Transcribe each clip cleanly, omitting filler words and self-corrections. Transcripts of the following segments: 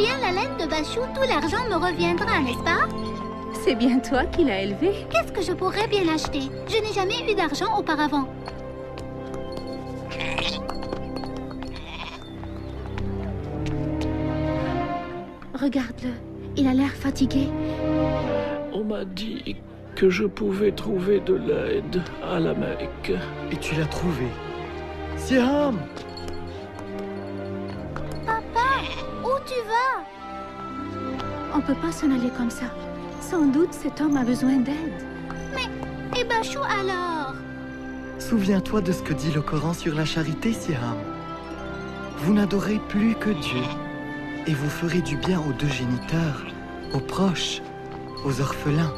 bien la laine de Bachou, tout l'argent me reviendra, n'est-ce pas? C'est bien toi qui l'as élevé. Qu'est-ce que je pourrais bien acheter? Je n'ai jamais eu d'argent auparavant. Regarde-le, il a l'air fatigué. On m'a dit que je pouvais trouver de l'aide à la Mecque. Et tu l'as trouvé. Siam! Où tu vas? On peut pas s'en aller comme ça. Sans doute cet homme a besoin d'aide. Et Bachou alors? Souviens-toi de ce que dit le Coran sur la charité, Siam. Vous n'adorez plus que Dieu. Et vous ferez du bien aux deux géniteurs, aux proches, aux orphelins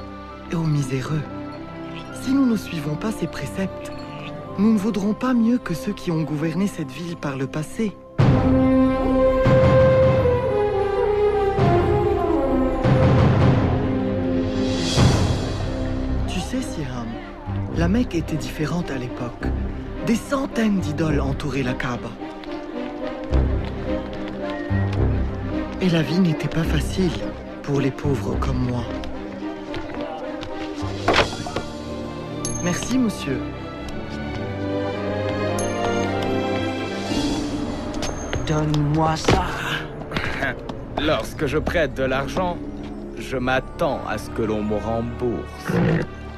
et aux miséreux. Si nous ne suivons pas ces préceptes, nous ne vaudrons pas mieux que ceux qui ont gouverné cette ville par le passé. Tu sais, Siam, la Mecque était différente à l'époque. Des centaines d'idoles entouraient la Kaaba. Et la vie n'était pas facile pour les pauvres comme moi. Merci, monsieur. Donne-moi ça. Lorsque je prête de l'argent, je m'attends à ce que l'on me rembourse.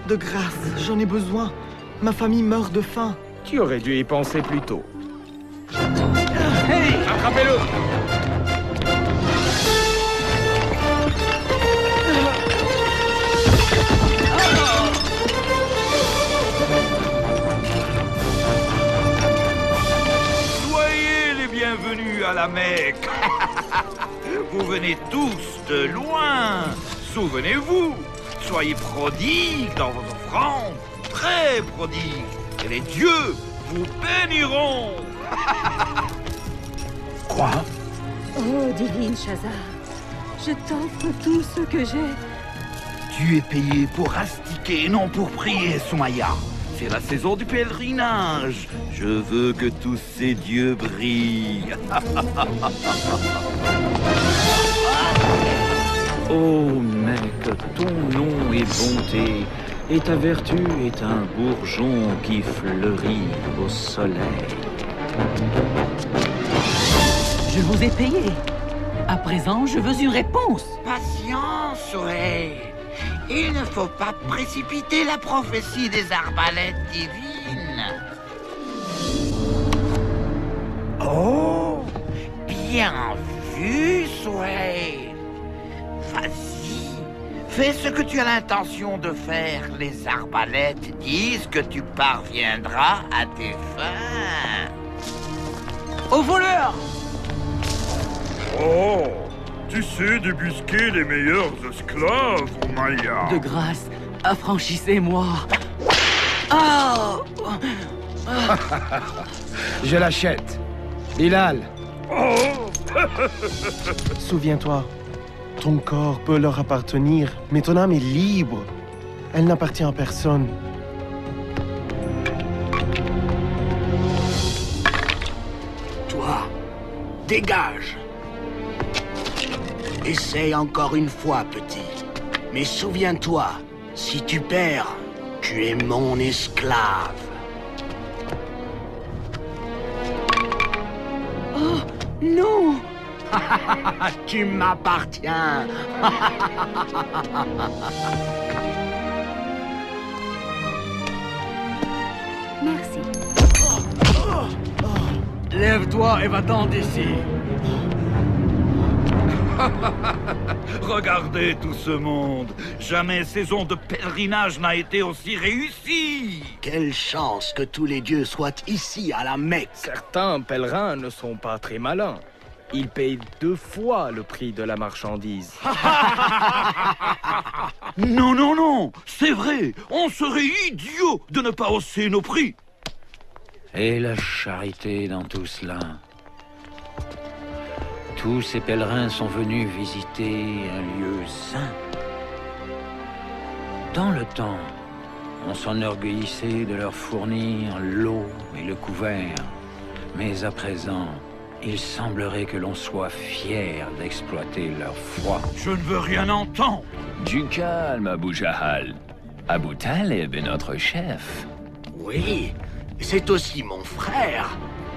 De grâce, j'en ai besoin. Ma famille meurt de faim. Tu aurais dû y penser plus tôt. Hey! Attrapez-le! Soyez les bienvenus à la Mecque. Vous venez tous de loin. Souvenez-vous, soyez prodigues dans vos offrandes, très prodigues, et les dieux vous béniront. Quoi? Oh, divine Shazar, je t'offre tout ce que j'ai. Tu es payé pour astiquer, non pour prier, Soumaya. C'est la saison du pèlerinage. Je veux que tous ces dieux brillent. Ô mec, ton nom est bonté, et ta vertu est un bourgeon qui fleurit au soleil. Je vous ai payé. À présent, je veux une réponse. Patience, Soleil. Il ne faut pas précipiter la prophétie des arbalètes divines. Oh, bien vu, Soleil. Vas-y, fais ce que tu as l'intention de faire. Les arbalètes disent que tu parviendras à tes fins. Au voleur! Oh, tu sais débusquer les meilleurs esclaves, Maya. De grâce, affranchissez-moi. Oh! Je l'achète. Bilal, Souviens-toi, ton corps peut leur appartenir, mais ton âme est libre. Elle n'appartient à personne. Toi, dégage. Essaye encore une fois, petit. Mais souviens-toi, si tu perds, tu es mon esclave. Oh, non! Tu m'appartiens. Merci. Lève-toi et va-t'en d'ici. Regardez tout ce monde. Jamais saison de pèlerinage n'a été aussi réussie. Quelle chance que tous les dieux soient ici à la Mecque. certains pèlerins ne sont pas très malins. Ils payent 2 fois le prix de la marchandise. Non, non, non, c'est vrai. On serait idiots de ne pas hausser nos prix. Et la charité dans tout cela. Tous ces pèlerins sont venus visiter un lieu saint. Dans le temps, on s'enorgueillissait de leur fournir l'eau et le couvert. Mais à présent, Il semblerait que l'on soit fier d'exploiter leur foi. Je ne veux rien entendre. Du calme, Abu Jahal. Abu Talib est notre chef. Oui, c'est aussi mon frère.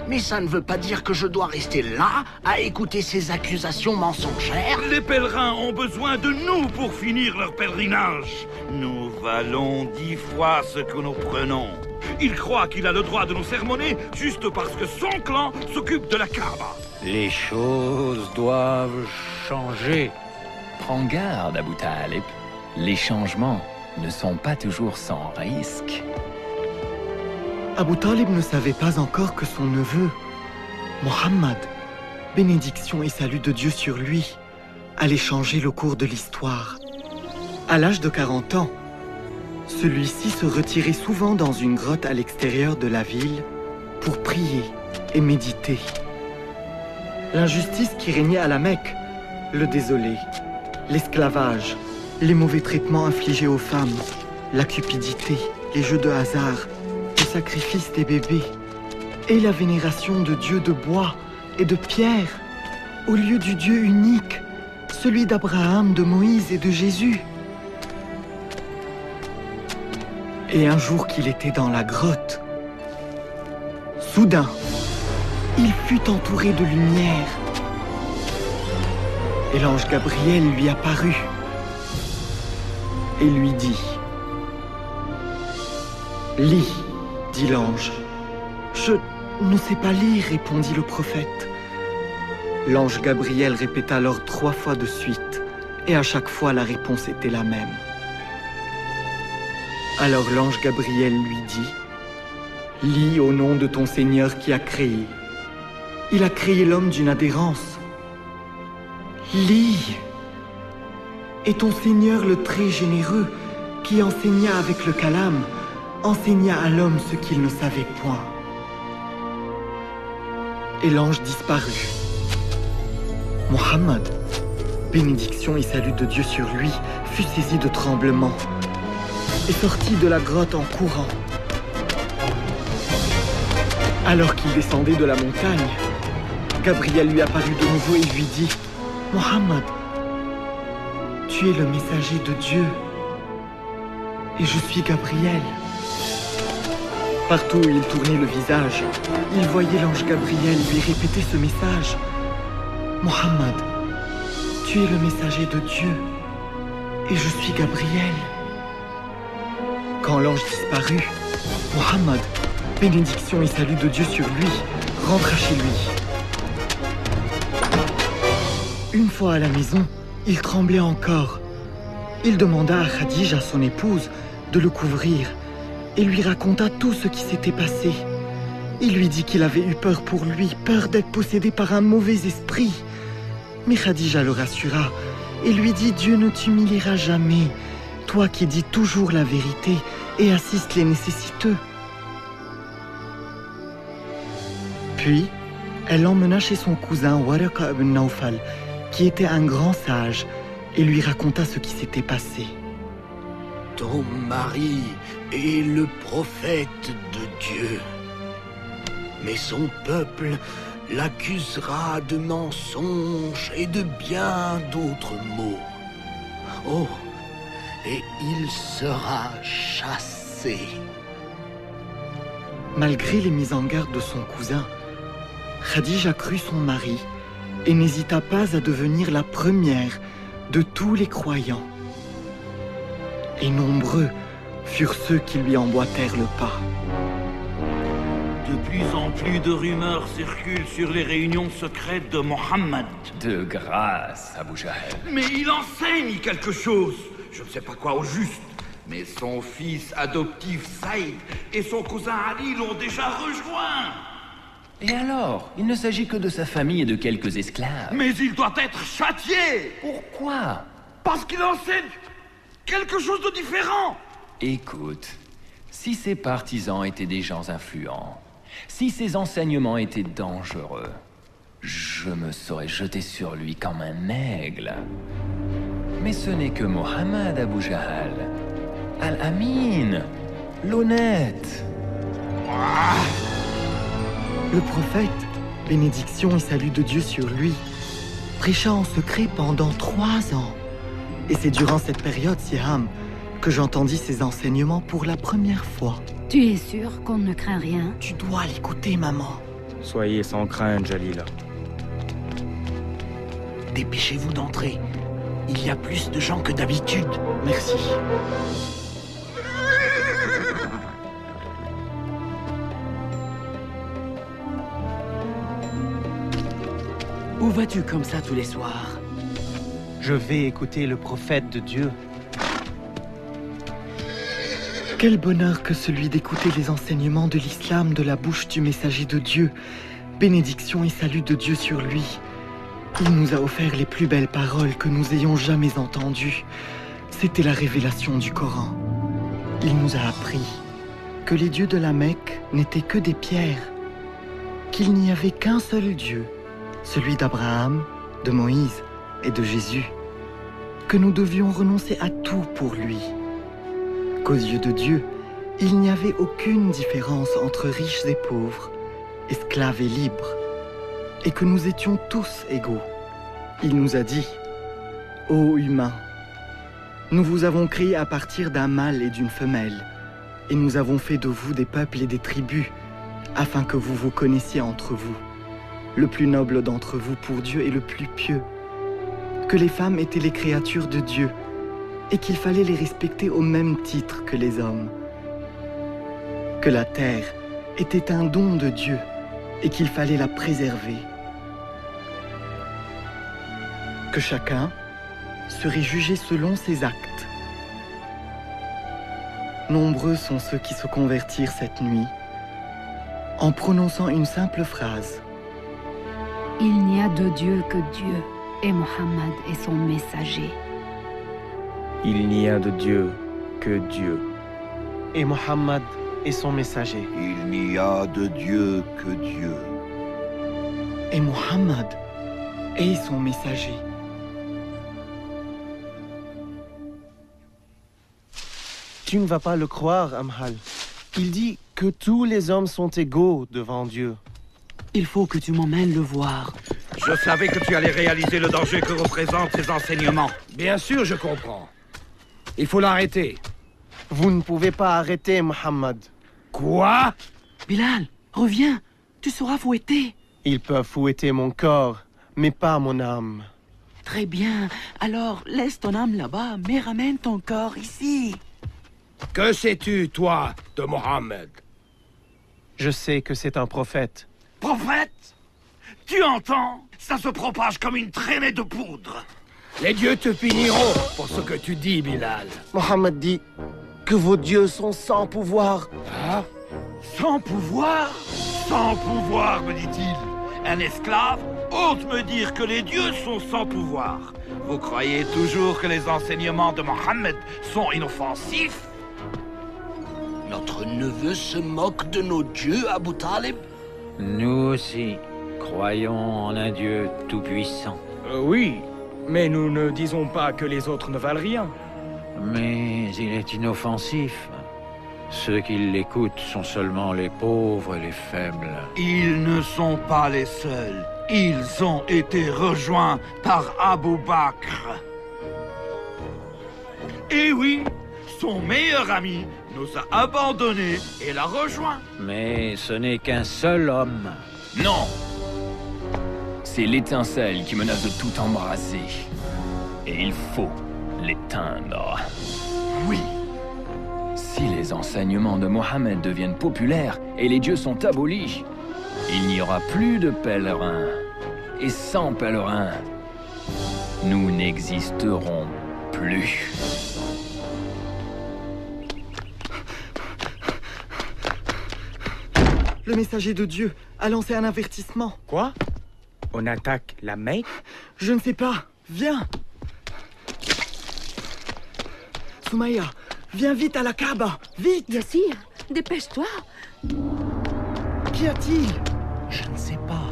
Mais ça ne veut pas dire que je dois rester là à écouter ces accusations mensongères. Les pèlerins ont besoin de nous pour finir leur pèlerinage. Nous valons 10 fois ce que nous prenons. Il croit qu'il a le droit de nous sermonner juste parce que son clan s'occupe de la Kaaba. Les choses doivent changer. Prends garde, Abu Talib. Les changements ne sont pas toujours sans risque. Abu Talib ne savait pas encore que son neveu, Mohammed, bénédiction et salut de Dieu sur lui, allait changer le cours de l'histoire. À l'âge de 40 ans, celui-ci se retirait souvent dans une grotte à l'extérieur de la ville pour prier et méditer. L'injustice qui régnait à la Mecque le désolait. L'esclavage, les mauvais traitements infligés aux femmes, la cupidité, les jeux de hasard, le sacrifice des bébés et la vénération de dieux de bois et de pierre au lieu du Dieu unique, celui d'Abraham, de Moïse et de Jésus. Et un jour qu'il était dans la grotte, soudain, il fut entouré de lumière. Et l'ange Gabriel lui apparut et lui dit « Lis », dit l'ange. « Je ne sais pas lire », répondit le prophète. L'ange Gabriel répéta alors 3 fois de suite, et à chaque fois la réponse était la même. Alors l'ange Gabriel lui dit « Lis au nom de ton Seigneur qui a créé. Il a créé l'homme d'une adhérence. Lis. Et ton Seigneur le très généreux, qui enseigna avec le calame, enseigna à l'homme ce qu'il ne savait point. » Et l'ange disparut. Mohammed, bénédiction et salut de Dieu sur lui, fut saisi de tremblements et sortit de la grotte en courant. Alors qu'il descendait de la montagne, Gabriel lui apparut de nouveau et lui dit « Mohammed, tu es le messager de Dieu, et je suis Gabriel. » Partout où il tournait le visage, il voyait l'ange Gabriel lui répéter ce message. « Mohammed, tu es le messager de Dieu, et je suis Gabriel. » Quand l'ange disparut, Mohammed, bénédiction et salut de Dieu sur lui, rentra chez lui. Une fois à la maison, il tremblait encore. Il demanda à Khadija, son épouse, de le couvrir et lui raconta tout ce qui s'était passé. Il lui dit qu'il avait eu peur pour lui, peur d'être possédé par un mauvais esprit. Mais Khadija le rassura et lui dit « Dieu ne t'humiliera jamais, toi qui dis toujours la vérité et assistes les nécessiteux. » Puis, elle l'emmena chez son cousin Waraqa ibn Nawfal, qui était un grand sage, et lui raconta ce qui s'était passé. « Ton mari est le prophète de Dieu, mais son peuple l'accusera de mensonges et de bien d'autres maux. Oh, et il sera chassé. » Malgré les mises en garde de son cousin, Khadija crut son mari et n'hésita pas à devenir la première de tous les croyants. Et nombreux furent ceux qui lui emboîtèrent le pas. De plus en plus de rumeurs circulent sur les réunions secrètes de Mohammed. De grâce, Abu Jahal. Mais il enseigne quelque chose. Je ne sais pas quoi au juste. Mais son fils adoptif Saïd et son cousin Ali l'ont déjà rejoint. Et alors? Il ne s'agit que de sa famille et de quelques esclaves. Mais il doit être châtié. Pourquoi? Parce qu'il enseigne quelque chose de différent. Écoute, si ses partisans étaient des gens influents, si ses enseignements étaient dangereux, je me serais jeté sur lui comme un aigle. Mais ce n'est que Mohammed, Abu Jahal. Al-Amin, l'honnête. Le prophète, bénédiction et salut de Dieu sur lui, prêcha en secret pendant 3 ans. Et c'est durant cette période, Siam, que j'entendis ses enseignements pour la première fois. Tu es sûr qu'on ne craint rien? Tu dois l'écouter, maman. Soyez sans crainte, Jalila. Dépêchez-vous d'entrer. Il y a plus de gens que d'habitude. Merci. Où vas-tu comme ça tous les soirs? Je vais écouter le prophète de Dieu. Quel bonheur que celui d'écouter les enseignements de l'islam de la bouche du messager de Dieu. Bénédiction et salut de Dieu sur lui. Il nous a offert les plus belles paroles que nous ayons jamais entendues. C'était la révélation du Coran. Il nous a appris que les dieux de la Mecque n'étaient que des pierres, qu'il n'y avait qu'un seul Dieu, celui d'Abraham, de Moïse et de Jésus, que nous devions renoncer à tout pour lui, qu'aux yeux de Dieu, il n'y avait aucune différence entre riches et pauvres, esclaves et libres, et que nous étions tous égaux. Il nous a dit, « Ô humains, nous vous avons créés à partir d'un mâle et d'une femelle, et nous avons fait de vous des peuples et des tribus, afin que vous vous connaissiez entre vous. Le plus noble d'entre vous pour Dieu est le plus pieux, que les femmes étaient les créatures de Dieu, et qu'il fallait les respecter au même titre que les hommes, que la terre était un don de Dieu, et qu'il fallait la préserver, que chacun serait jugé selon ses actes. Nombreux sont ceux qui se convertirent cette nuit, en prononçant une simple phrase. Il n'y a de Dieu que Dieu, et Mohammed est son messager. Il n'y a de Dieu que Dieu. Et Mohammed est son messager. Il n'y a de Dieu que Dieu. Et Mohammed est son messager. Tu ne vas pas le croire, Amhal. Il dit que tous les hommes sont égaux devant Dieu. Il faut que tu m'emmènes le voir. Je savais que tu allais réaliser le danger que représentent ces enseignements. Bien sûr, je comprends. Il faut l'arrêter. Vous ne pouvez pas arrêter, Mohammed. Quoi? Bilal, reviens. Tu seras fouetté. Ils peuvent fouetter mon corps, mais pas mon âme. Très bien. Alors, laisse ton âme là-bas, mais ramène ton corps ici. Que sais-tu, toi, de Mohammed? Je sais que c'est un prophète. Prophète? Tu entends? Ça se propage comme une traînée de poudre. Les dieux te puniront pour ce que tu dis, Bilal. Mohammed dit que vos dieux sont sans pouvoir. Ah? Sans pouvoir? Sans pouvoir, me dit-il. Un esclave ose me dire que les dieux sont sans pouvoir. Vous croyez toujours que les enseignements de Mohammed sont inoffensifs? Notre neveu se moque de nos dieux, Abu Talib? Nous aussi croyons en un Dieu tout-puissant. Oui, mais nous ne disons pas que les autres ne valent rien. Mais il est inoffensif. Ceux qui l'écoutent sont seulement les pauvres et les faibles. Ils ne sont pas les seuls. Ils ont été rejoints par Abu Bakr. Et oui, son meilleur ami nous a abandonnés et l'a rejoint. Mais ce n'est qu'un seul homme. Non! C'est l'étincelle qui menace de tout embraser. Et il faut l'éteindre. Oui. Si les enseignements de Mohammed deviennent populaires et les dieux sont abolis, il n'y aura plus de pèlerins. Et sans pèlerins, nous n'existerons plus. Le messager de Dieu a lancé un avertissement. Quoi? On attaque la Mecque? Je ne sais pas. Viens. Soumaya, viens vite à la Kaaba. Vite. Yassir, dépêche-toi. Qu'y a-t-il? Je ne sais pas.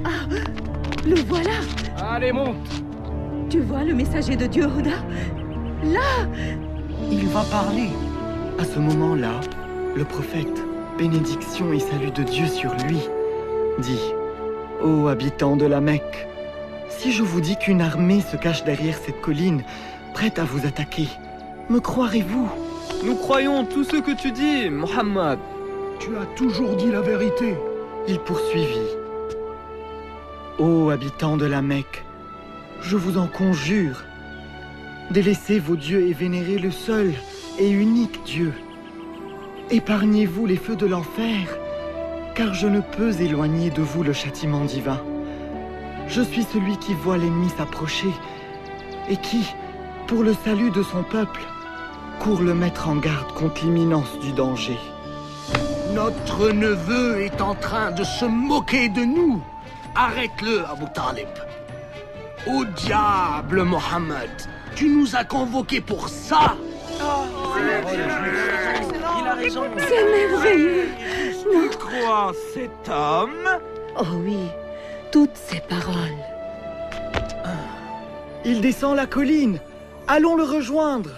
Ah, le voilà. Allez, monte. Tu vois le messager de Dieu, Huda? Là. Il va parler. À ce moment-là, le prophète bénédiction et salut de Dieu sur lui. Dis, ô habitants de la Mecque, si je vous dis qu'une armée se cache derrière cette colline, prête à vous attaquer, me croirez-vous? Nous croyons tout ce que tu dis, Mohammed. Tu as toujours dit la vérité. Il poursuivit. Ô habitants de la Mecque, je vous en conjure, délaissez vos dieux et vénérez le seul et unique Dieu. Épargnez-vous les feux de l'enfer, car je ne peux éloigner de vous le châtiment divin. Je suis celui qui voit l'ennemi s'approcher et qui, pour le salut de son peuple, court le mettre en garde contre l'imminence du danger. Notre neveu est en train de se moquer de nous. Arrête-le, Abu Talib. Au diable, Mohammed. Tu nous as convoqués pour ça. Il a raison. C'est merveilleux. Tu crois cet homme? Oh oui, toutes ces paroles. Il descend la colline. Allons le rejoindre.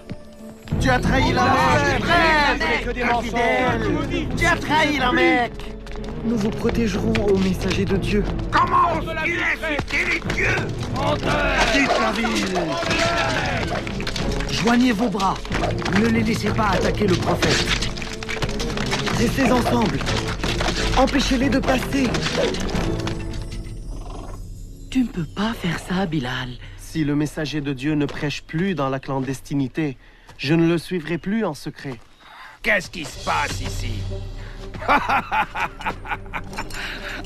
Tu as trahi la Mecque. Que des mensonges. Tu as trahi la Mecque. Nous vous protégerons, ô messager de Dieu. Comment oses-tu insulter les dieux? Quitte la ville. Joignez vos bras. Ne les laissez pas attaquer le prophète. Restez ensemble. Empêchez-les de passer. Tu ne peux pas faire ça, Bilal. Si le messager de Dieu ne prêche plus dans la clandestinité, je ne le suivrai plus en secret. Qu'est-ce qui se passe ici?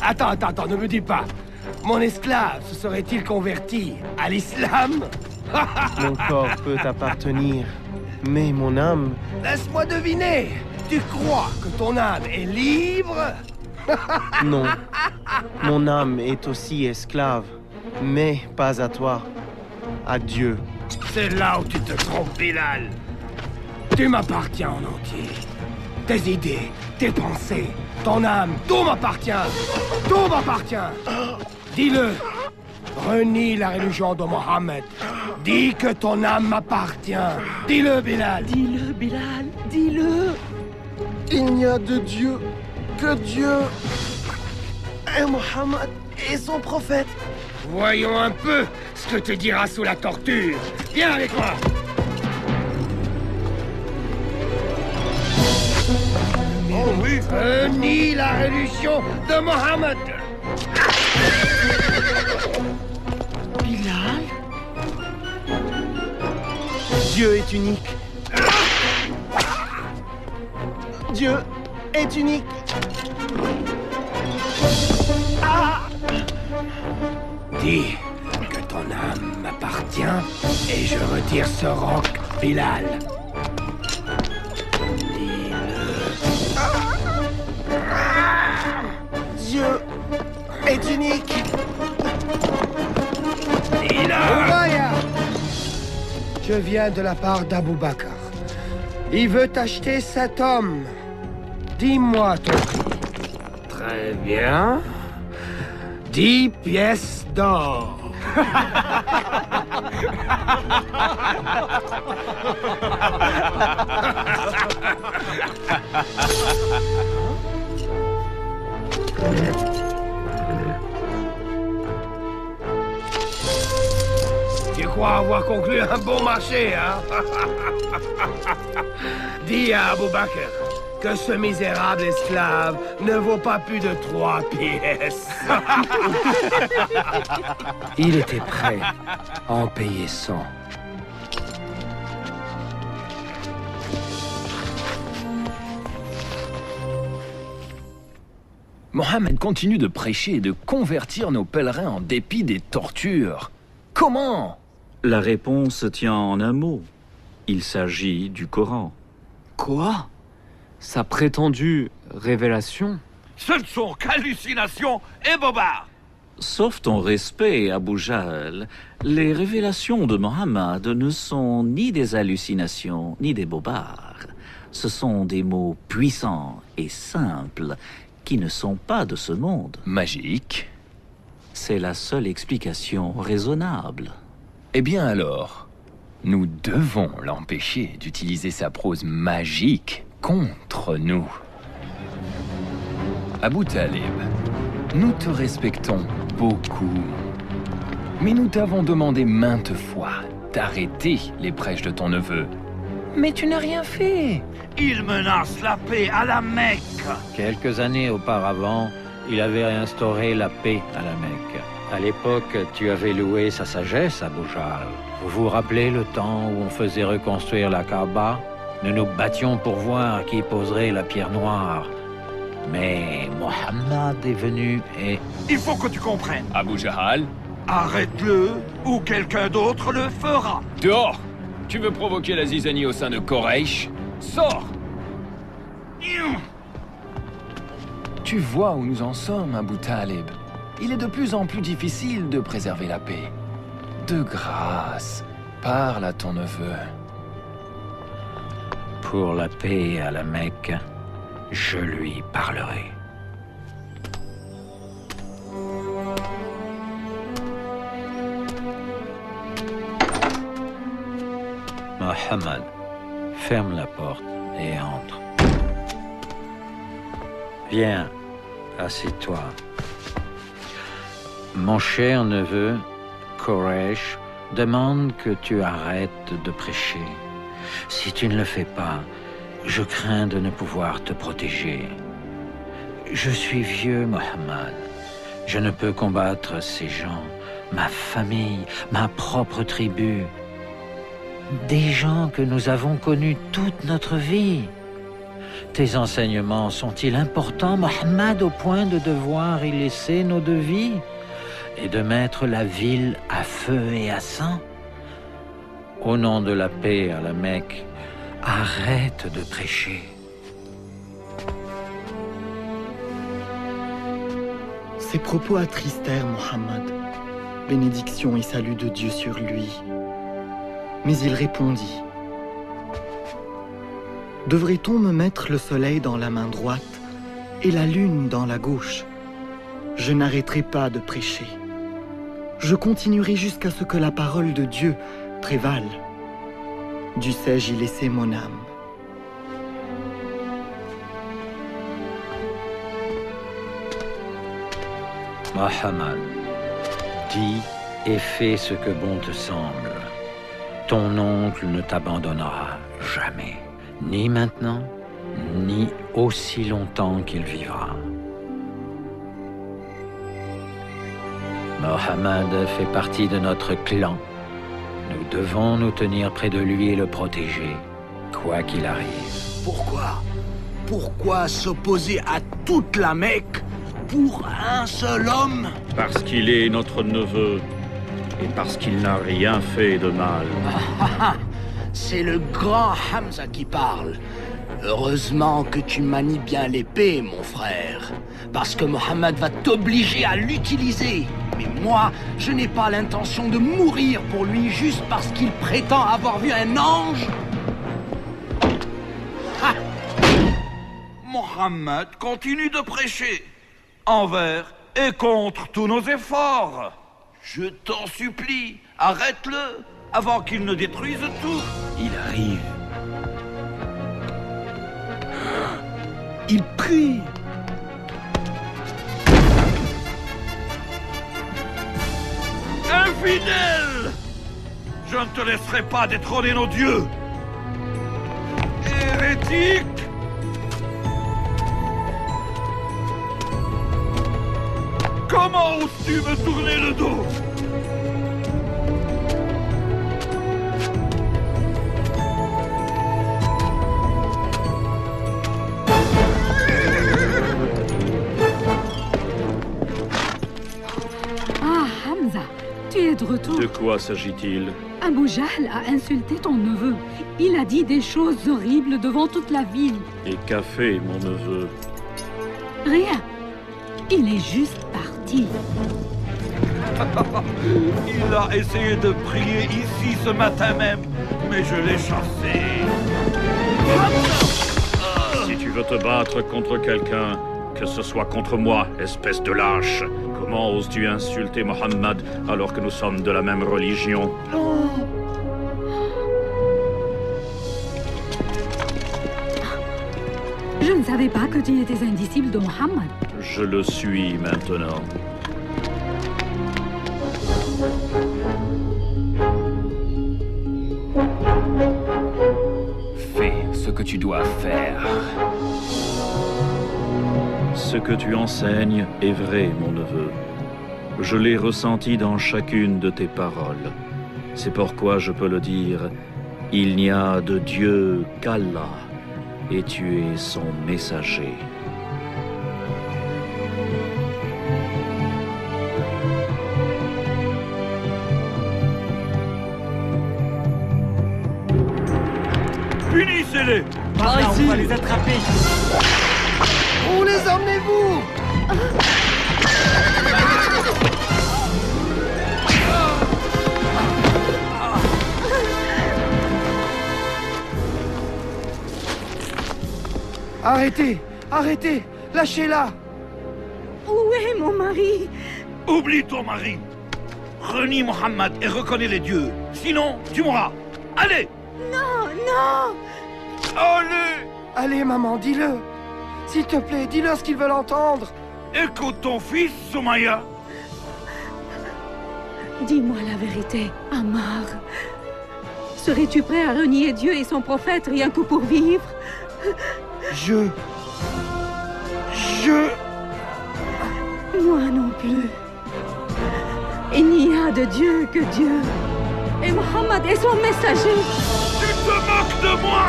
Attends, ne me dis pas. Mon esclave se serait-il converti à l'islam? Mon corps peut t'appartenir, mais mon âme... Laisse-moi deviner. Tu crois que ton âme est libre? Non. Mon âme est aussi esclave, mais pas à toi. À Dieu. C'est là où tu te trompes, Bilal. Tu m'appartiens en entier. Tes idées, tes pensées, ton âme, tout m'appartient. Tout m'appartient. Dis-le. Renie la religion de Mohammed. Dis que ton âme m'appartient. Dis-le, Bilal. Dis-le, Bilal. Dis-le. Il n'y a de Dieu que Dieu et Mohammed et son prophète. Voyons un peu ce que te dira sous la torture. Viens avec moi. Oh oui. Renie la religion de Mohammed. Bilal? Dieu est unique. Dieu est unique. Dis que ton âme m'appartient et je retire ce roc, Bilal. Dieu est unique. Oubaya! Je viens de la part d'Abou Bakr. Il veut acheter cet homme. Dis-moi ton prix. Très bien. 10 pièces d'or. Tu crois avoir conclu un bon marché, hein? Dis à Abou Bakr que ce misérable esclave ne vaut pas plus de 3 pièces. Il était prêt à en payer 100. Mohammed continue de prêcher et de convertir nos pèlerins en dépit des tortures. Comment? La réponse tient en un mot. Il s'agit du Coran. Quoi? Sa prétendue révélation? Ce ne sont qu'hallucinations et bobards. Sauf ton respect, Abu Jahl, les révélations de Mohammed ne sont ni des hallucinations, ni des bobards. Ce sont des mots puissants et simples qui ne sont pas de ce monde. Magique? C'est la seule explication raisonnable. Eh bien alors, nous devons l'empêcher d'utiliser sa prose magique contre nous. Abu Talib, nous te respectons beaucoup. Mais nous t'avons demandé maintes fois d'arrêter les prêches de ton neveu. Mais tu n'as rien fait. Il menace la paix à la Mecque. Quelques années auparavant, il avait réinstauré la paix à la Mecque. À l'époque, tu avais loué sa sagesse, Abu Jahl. Vous vous rappelez le temps où on faisait reconstruire la Kaaba? Nous nous battions pour voir qui poserait la pierre noire. Mais Mohammed est venu et... Il faut que tu comprennes. Abu Jahl, arrête-le ou quelqu'un d'autre le fera. Dehors! Tu veux provoquer la zizanie au sein de Quraysh? Sors! Tu vois où nous en sommes, Abu Talib. Il est de plus en plus difficile de préserver la paix. De grâce, parle à ton neveu. Pour la paix à la Mecque, je lui parlerai. Mohammed, ferme la porte et entre. Viens, assieds-toi. Mon cher neveu, Quraysh, demande que tu arrêtes de prêcher. Si tu ne le fais pas, je crains de ne pouvoir te protéger. Je suis vieux, Mohammed. Je ne peux combattre ces gens, ma famille, ma propre tribu. Des gens que nous avons connus toute notre vie. Tes enseignements sont-ils importants, Mohammed, au point de devoir y laisser nos deux vies et de mettre la ville à feu et à sang? Au nom de la paix à la Mecque, arrête de prêcher. Ces propos attristèrent Mohammed. Bénédiction et salut de Dieu sur lui. Mais il répondit: devrait-on me mettre le soleil dans la main droite et la lune dans la gauche? Je n'arrêterai pas de prêcher. Je continuerai jusqu'à ce que la parole de Dieu prévale. Dussé-je y laisser mon âme? Mohammed, dis et fais ce que bon te semble. Ton oncle ne t'abandonnera jamais, ni maintenant, ni aussi longtemps qu'il vivra. Mohammed fait partie de notre clan. Nous devons nous tenir près de lui et le protéger, quoi qu'il arrive. Pourquoi? Pourquoi s'opposer à toute la Mecque pour un seul homme? Parce qu'il est notre neveu et parce qu'il n'a rien fait de mal. C'est le grand Hamza qui parle. Heureusement que tu manies bien l'épée, mon frère. Parce que Mohammed va t'obliger à l'utiliser. Mais moi, je n'ai pas l'intention de mourir pour lui juste parce qu'il prétend avoir vu un ange. Mohammed continue de prêcher, envers et contre tous nos efforts. Je t'en supplie, arrête-le, avant qu'il ne détruise tout. Il arrive. Il prie. Infidèle! Je ne te laisserai pas détrôner nos dieux. Hérétique! Comment oses-tu me tourner le dos? Ah, Hamza, tu es de retour. De quoi s'agit-il? Abu Jahl a insulté ton neveu. Il a dit des choses horribles devant toute la ville. Et qu'a fait mon neveu? Rien. Il est juste parti. Il a essayé de prier ici ce matin même, mais je l'ai chassé. Si tu veux te battre contre quelqu'un, que ce soit contre moi, espèce de lâche. Comment oses-tu insulter Mohammed alors que nous sommes de la même religion? Je ne savais pas que tu étais un disciple de Mohammed. Je le suis maintenant. Fais ce que tu dois faire. Ce que tu enseignes est vrai, mon neveu. Je l'ai ressenti dans chacune de tes paroles. C'est pourquoi je peux le dire, il n'y a de Dieu qu'Allah, et tu es son messager. Punissez-les! Par là, on va les attraper. Où les emmenez-vous? Arrêtez! Arrêtez! Lâchez-la! Où est mon mari? Oublie ton mari! Renie Mohammed et reconnais les dieux. Sinon, tu mourras. Allez! Non, non! Allez! Allez, maman, dis-le! S'il te plaît, dis-le ce qu'ils veulent entendre! Écoute ton fils, Soumaya. Dis-moi la vérité, Ammar. Serais-tu prêt à renier Dieu et son prophète rien que pour vivre? Moi non plus. Il n'y a de Dieu que Dieu. Et Mohammed est son messager. Tu te moques de moi!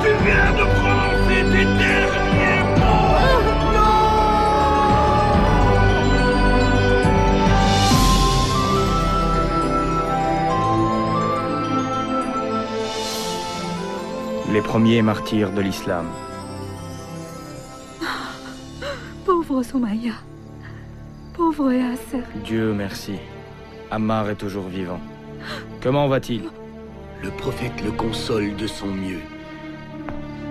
Tu viens de prononcer tes derniers mots! Les premiers martyrs de l'islam. Pauvre Soumaya. Pauvre Yasser. Dieu merci. Ammar est toujours vivant. Comment va-t-il? Le prophète le console de son mieux.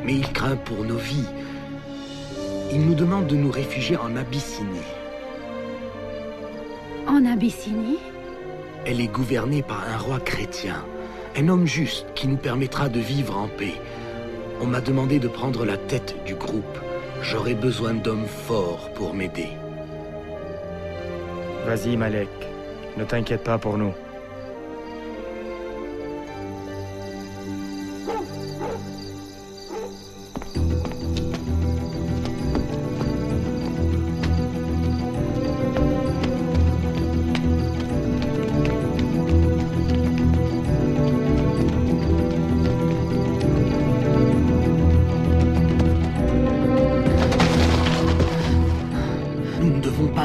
Mais il craint pour nos vies. Il nous demande de nous réfugier en Abyssinie. En Abyssinie? Elle est gouvernée par un roi chrétien, un homme juste qui nous permettra de vivre en paix. On m'a demandé de prendre la tête du groupe. J'aurai besoin d'hommes forts pour m'aider. Vas-y, Malek. Ne t'inquiète pas pour nous.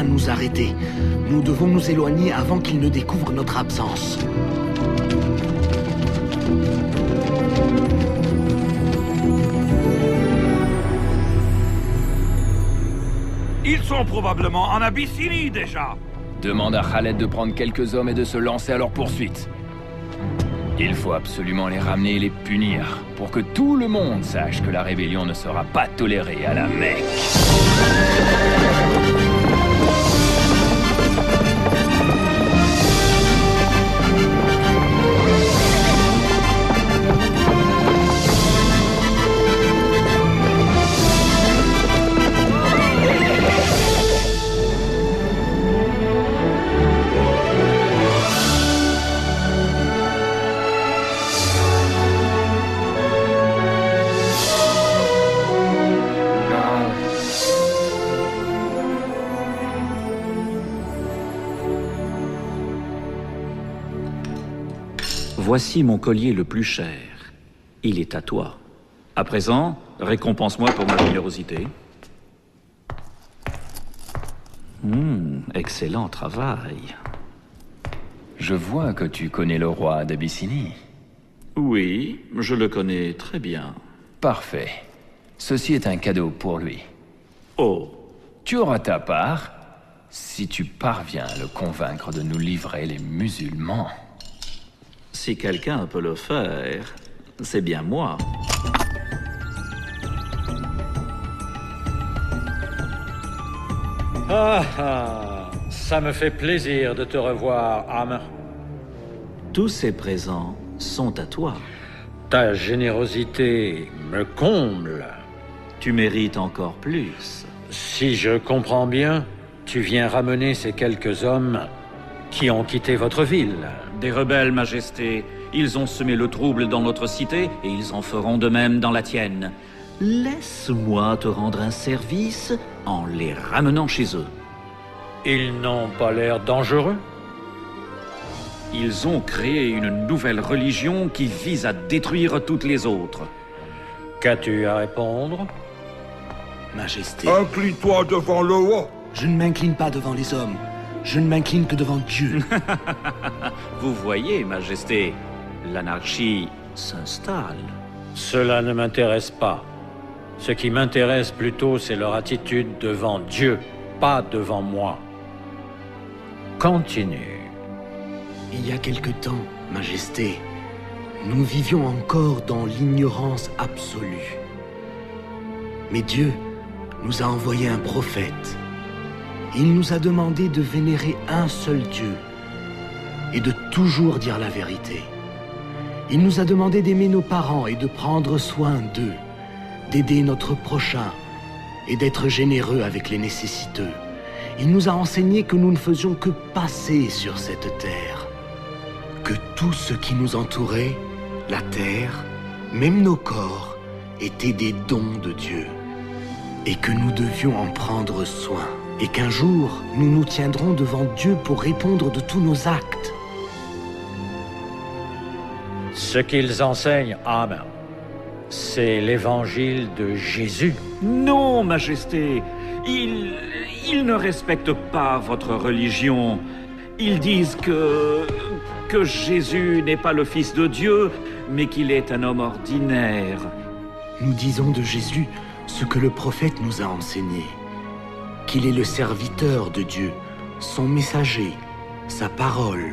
Nous arrêter. Nous devons nous éloigner avant qu'ils ne découvrent notre absence. Ils sont probablement en Abyssinie déjà. Demande à Khaled de prendre quelques hommes et de se lancer à leur poursuite. Il faut absolument les ramener et les punir, pour que tout le monde sache que la rébellion ne sera pas tolérée à la Mecque. Voici mon collier le plus cher. Il est à toi. À présent, récompense-moi pour ma générosité. Excellent travail. Je vois que tu connais le roi d'Abyssinie. Oui, je le connais très bien. Parfait. Ceci est un cadeau pour lui. Oh. Tu auras ta part si tu parviens à le convaincre de nous livrer les musulmans. Si quelqu'un peut le faire, c'est bien moi. Ça me fait plaisir de te revoir, Amr. Tous ces présents sont à toi. Ta générosité me comble. Tu mérites encore plus. Si je comprends bien, tu viens ramener ces quelques hommes qui ont quitté votre ville. Des rebelles, Majesté. Ils ont semé le trouble dans notre cité et ils en feront de même dans la tienne. Laisse-moi te rendre un service en les ramenant chez eux. Ils n'ont pas l'air dangereux. Ils ont créé une nouvelle religion qui vise à détruire toutes les autres. Qu'as-tu à répondre? Majesté. Incline-toi devant le roi. Je ne m'incline pas devant les hommes. Je ne m'incline que devant Dieu. Vous voyez, Majesté, l'anarchie s'installe. Cela ne m'intéresse pas. Ce qui m'intéresse plutôt, c'est leur attitude devant Dieu, pas devant moi. Continue. Il y a quelque temps, Majesté, nous vivions encore dans l'ignorance absolue. Mais Dieu nous a envoyé un prophète. Il nous a demandé de vénérer un seul Dieu et de toujours dire la vérité. Il nous a demandé d'aimer nos parents et de prendre soin d'eux, d'aider notre prochain et d'être généreux avec les nécessiteux. Il nous a enseigné que nous ne faisions que passer sur cette terre, que tout ce qui nous entourait, la terre, même nos corps, étaient des dons de Dieu, et que nous devions en prendre soin, et qu'un jour, nous nous tiendrons devant Dieu pour répondre de tous nos actes. Ce qu'ils enseignent, Amen, c'est l'évangile de Jésus. Non, Majesté, ils ne respectent pas votre religion. Ils disent que Jésus n'est pas le Fils de Dieu, mais qu'il est un homme ordinaire. Nous disons de Jésus ce que le prophète nous a enseigné, qu'il est le serviteur de Dieu, son messager, sa parole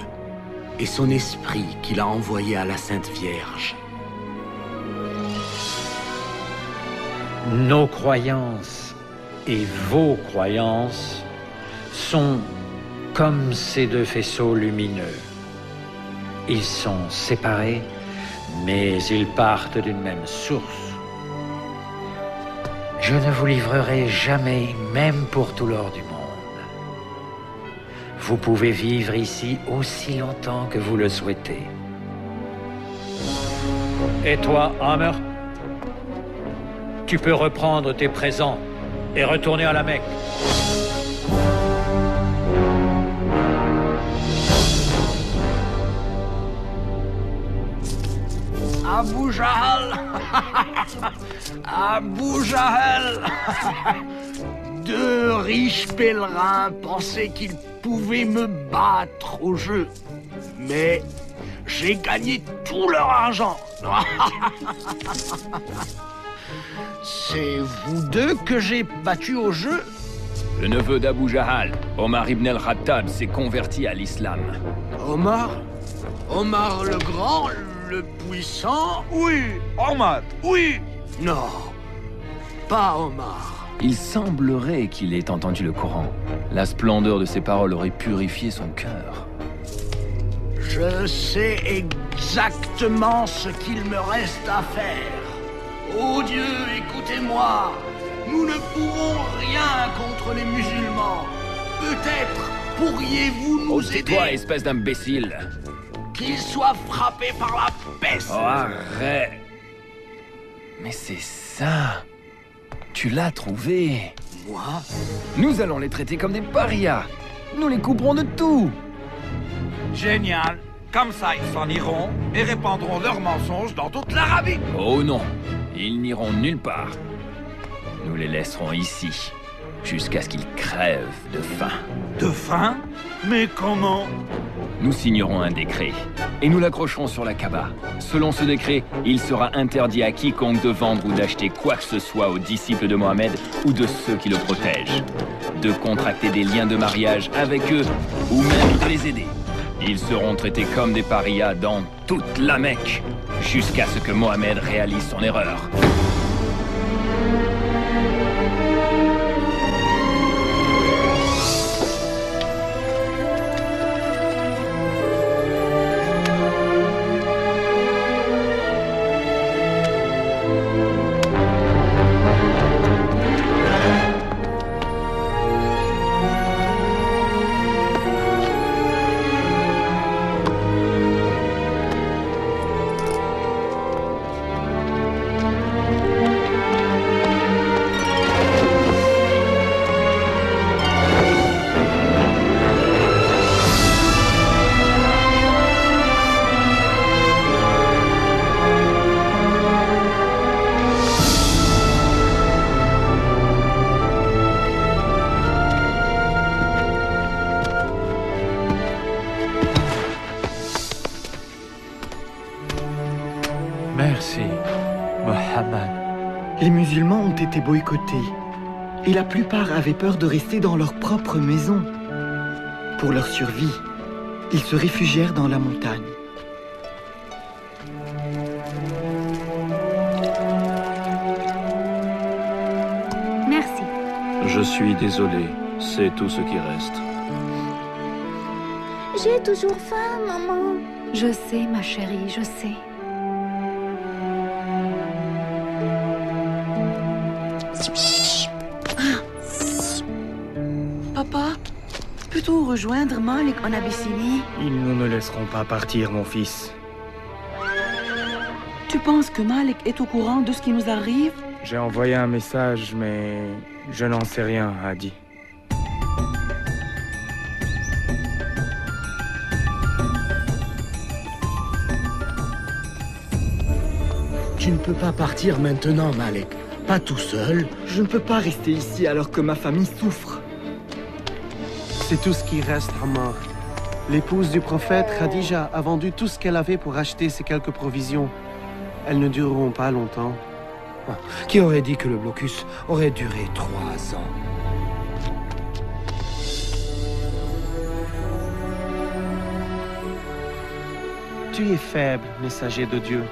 et son esprit qu'il a envoyé à la Sainte Vierge. Nos croyances et vos croyances sont comme ces deux faisceaux lumineux. Ils sont séparés, mais ils partent d'une même source. Je ne vous livrerai jamais, même pour tout l'or du monde. Vous pouvez vivre ici aussi longtemps que vous le souhaitez. Et toi, Amr, tu peux reprendre tes présents et retourner à la Mecque. Abu Jahl. Abu Jahl. Deux riches pèlerins pensaient qu'ils pouvaient me battre au jeu. Mais j'ai gagné tout leur argent. C'est vous deux que j'ai battu au jeu? Le neveu d'Abu Jahl, Omar ibn al-Khattab, s'est converti à l'islam. Omar? Omar le Grand, le Puissant? Oui, Omar, oui. Non, pas Omar. Il semblerait qu'il ait entendu le Coran. La splendeur de ses paroles aurait purifié son cœur. Je sais exactement ce qu'il me reste à faire. Oh Dieu, écoutez-moi. Nous ne pourrons rien contre les musulmans. Peut-être pourriez-vous nous aider? Tais-toi, espèce d'imbécile. Qu'ils soient frappés par la peste. Oh, arrête. Mais c'est ça. Tu l'as trouvé. Moi? Nous allons les traiter comme des parias. Nous les couperons de tout. Génial. Comme ça, ils s'en iront et répandront leurs mensonges dans toute l'Arabie. Oh non, ils n'iront nulle part. Nous les laisserons ici, jusqu'à ce qu'ils crèvent de faim. De faim? Mais comment? Nous signerons un décret, et nous l'accrocherons sur la Kaaba. Selon ce décret, il sera interdit à quiconque de vendre ou d'acheter quoi que ce soit aux disciples de Mohammed ou de ceux qui le protègent, de contracter des liens de mariage avec eux, ou même de les aider. Ils seront traités comme des parias dans toute la Mecque, jusqu'à ce que Mohammed réalise son erreur. Merci, Mohammed. Les musulmans ont été boycottés. Et la plupart avaient peur de rester dans leur propre maison. Pour leur survie, ils se réfugièrent dans la montagne. Merci. Je suis désolé, c'est tout ce qui reste. J'ai toujours faim, maman. Je sais, ma chérie, je sais. Papa, peux-tu rejoindre Malik en Abyssinie? Ils ne nous laisseront pas partir, mon fils. Tu penses que Malik est au courant de ce qui nous arrive? J'ai envoyé un message, mais je n'en sais rien, Hadi. Tu ne peux pas partir maintenant, Malik. Pas tout seul. Je ne peux pas rester ici alors que ma famille souffre. C'est tout ce qui reste, Ammar. L'épouse du prophète, Khadija, a vendu tout ce qu'elle avait pour acheter ces quelques provisions. Elles ne dureront pas longtemps. Qui aurait dit que le blocus aurait duré 3 ans? Tu es faible, messager de Dieu.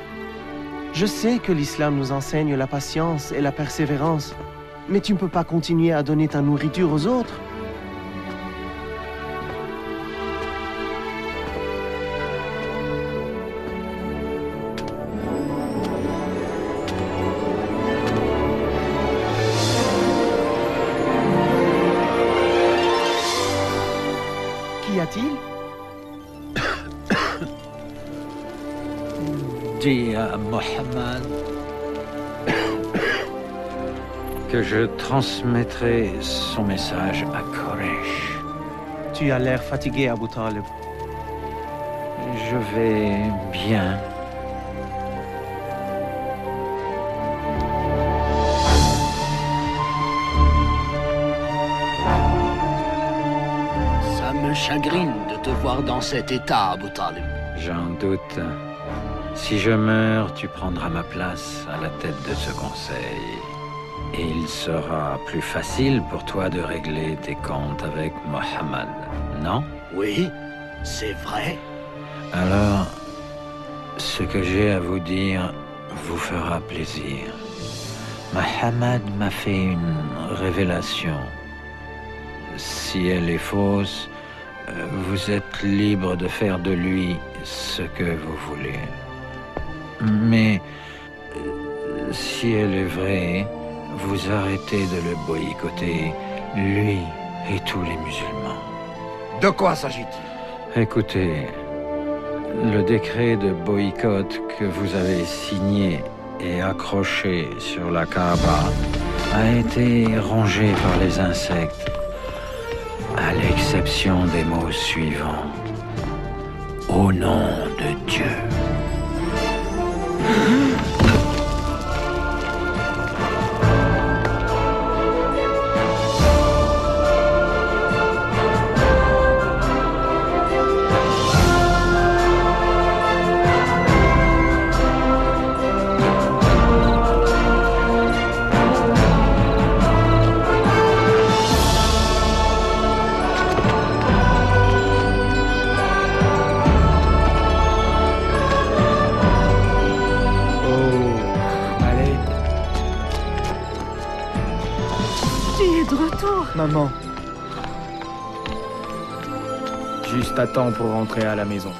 Je sais que l'islam nous enseigne la patience et la persévérance, mais tu ne peux pas continuer à donner ta nourriture aux autres. Qu'y a-t-il? Dis à Mohammed que je transmettrai son message à Quraysh. Tu as l'air fatigué, Abu Talib. Je vais bien. Ça me chagrine de te voir dans cet état, Abu Talib. J'en doute. Si je meurs, tu prendras ma place à la tête de ce conseil. Et il sera plus facile pour toi de régler tes comptes avec Mohammed, non? Oui, c'est vrai. Alors, ce que j'ai à vous dire vous fera plaisir. Mohammed m'a fait une révélation. Si elle est fausse, vous êtes libre de faire de lui ce que vous voulez. Mais si elle est vraie, vous arrêtez de le boycotter, lui et tous les musulmans. De quoi s'agit-il? Écoutez, le décret de boycott que vous avez signé et accroché sur la Kaaba a été rongé par les insectes, à l'exception des mots suivants. Au nom de Dieu. Maman. Juste à temps pour rentrer à la maison.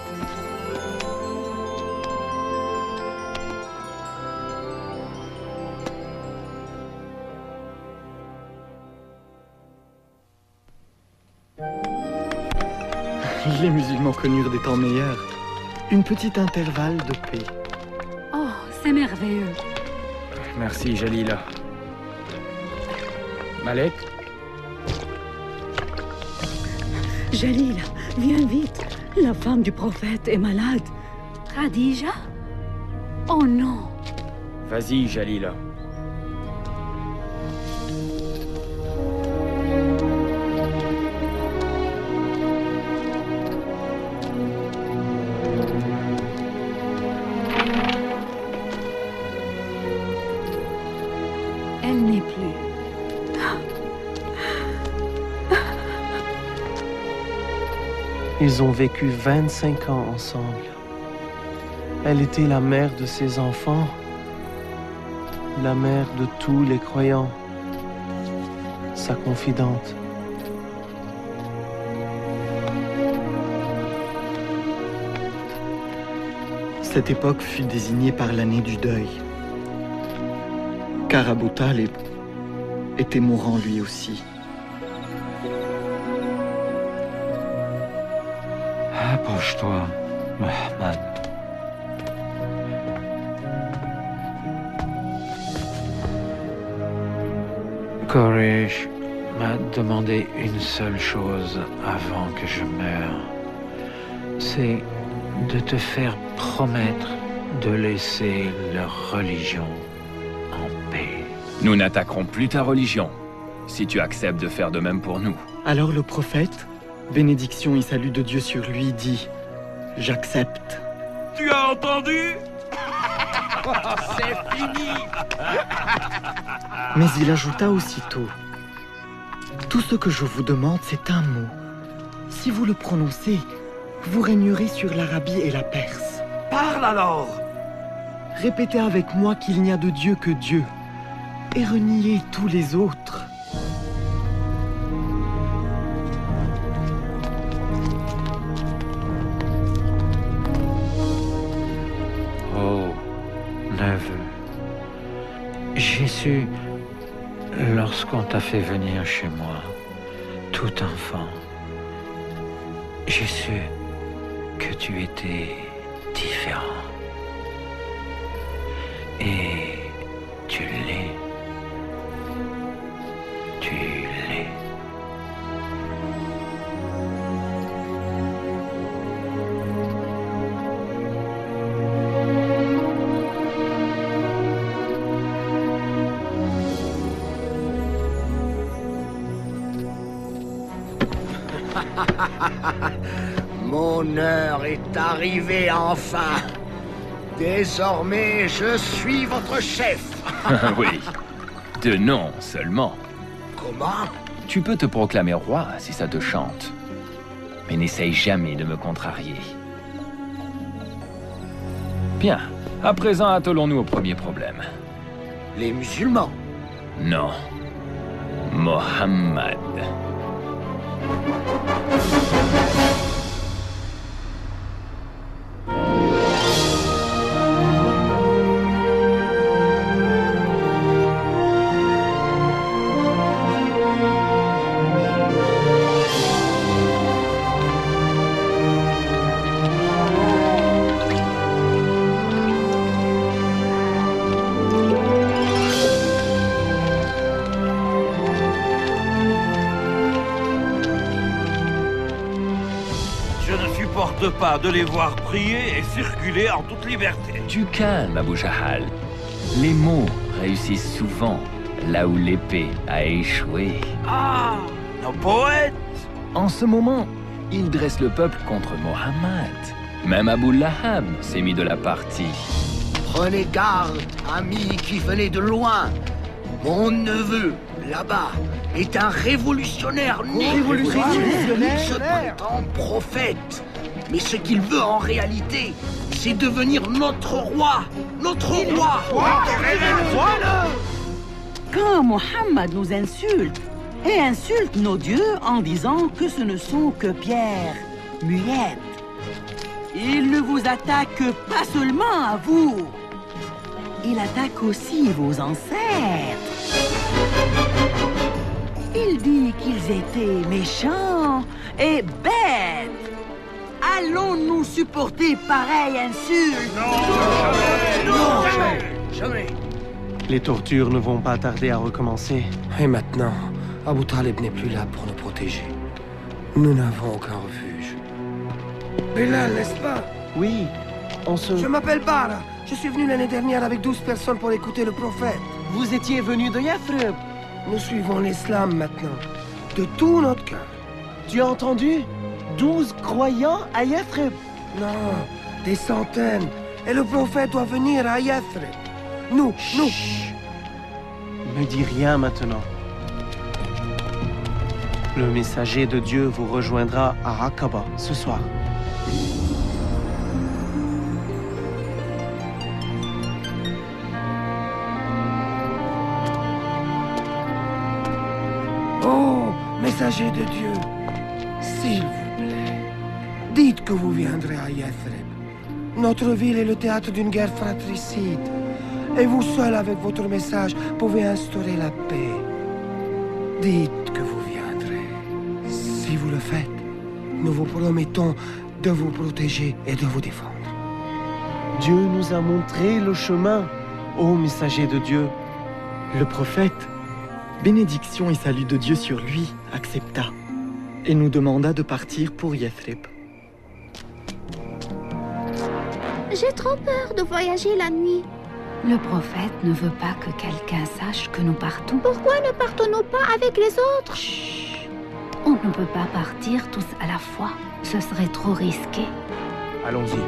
Les musulmans connurent des temps meilleurs. Une petite intervalle de paix. Oh, c'est merveilleux. Merci, Jalila. Malek? Jalila, viens vite. La femme du prophète est malade. Khadija? Oh non. Vas-y, Jalila. Ils ont vécu 25 ans ensemble. Elle était la mère de ses enfants, la mère de tous les croyants, sa confidente. Cette époque fut désignée par l'année du deuil, car Abu Talib était mourant lui aussi. Approche-toi, Mohammed. Quraysh m'a demandé une seule chose avant que je meure. C'est de te faire promettre de laisser leur religion en paix. Nous n'attaquerons plus ta religion, si tu acceptes de faire de même pour nous. Alors le prophète, bénédiction et salut de Dieu sur lui, dit « J'accepte ». Tu as entendu? C'est fini. Mais il ajouta aussitôt « Tout ce que je vous demande, c'est un mot. Si vous le prononcez, vous régnerez sur l'Arabie et la Perse. Parle alors! Répétez avec moi qu'il n'y a de Dieu que Dieu, et reniez tous les autres. » Oh, neveu, j'ai su, lorsqu'on t'a fait venir chez moi, tout enfant, j'ai su que tu étais différent. Et tu l'es. Tu l'es. Mon heure est arrivée enfin. Désormais, je suis votre chef. Oui, de nom seulement. Comment? Tu peux te proclamer roi si ça te chante. Mais n'essaye jamais de me contrarier. Bien, à présent attelons-nous au premier problème. Les musulmans? Non. Mohammed. Pas de les voir prier et circuler en toute liberté. Tu calmes, Abu Jahal. Les mots réussissent souvent là où l'épée a échoué. Ah, nos poètes! En ce moment, ils dressent le peuple contre Mohammed. Même Abu Lahab s'est mis de la partie. Prenez garde, amis qui venez de loin. Mon neveu, là-bas, est un révolutionnaire né. Révolutionnaire? Se prétend prophète. Mais ce qu'il veut en réalité, c'est devenir notre roi. Notre roi. Quand Mohammed nous insulte, et insulte nos dieux en disant que ce ne sont que pierres muettes, il ne vous attaque pas seulement à vous, il attaque aussi vos ancêtres. Il dit qu'ils étaient méchants et bêtes. Allons-nous supporter pareille insulte? Non, jamais. Les tortures ne vont pas tarder à recommencer. Et maintenant, Abu Talib n'est plus là pour nous protéger. Nous n'avons aucun refuge. Bilal, n'est-ce pas? Oui, on se... Je m'appelle Bara. Je suis venu l'année dernière avec 12 personnes pour écouter le prophète. Vous étiez venu de Yathrib. Nous suivons l'islam maintenant, de tout notre cœur. Tu as entendu? 12 croyants à Yathrib. Non, des centaines. Et le prophète doit venir à Yathrib. Nous. Ne dis rien maintenant. Le messager de Dieu vous rejoindra à Aqaba ce soir. Oh, messager de Dieu, s'il vous plaît, dites que vous viendrez à Yathrib. Notre ville est le théâtre d'une guerre fratricide. Et vous seul, avec votre message, pouvez instaurer la paix. Dites que vous viendrez. Si vous le faites, nous vous promettons de vous protéger et de vous défendre. Dieu nous a montré le chemin, ô messager de Dieu. Le prophète, bénédiction et salut de Dieu sur lui, accepta et nous demanda de partir pour Yathrib. J'ai trop peur de voyager la nuit. Le prophète ne veut pas que quelqu'un sache que nous partons. Pourquoi ne partons-nous pas avec les autres? Chut. On ne peut pas partir tous à la fois. Ce serait trop risqué. Allons-y.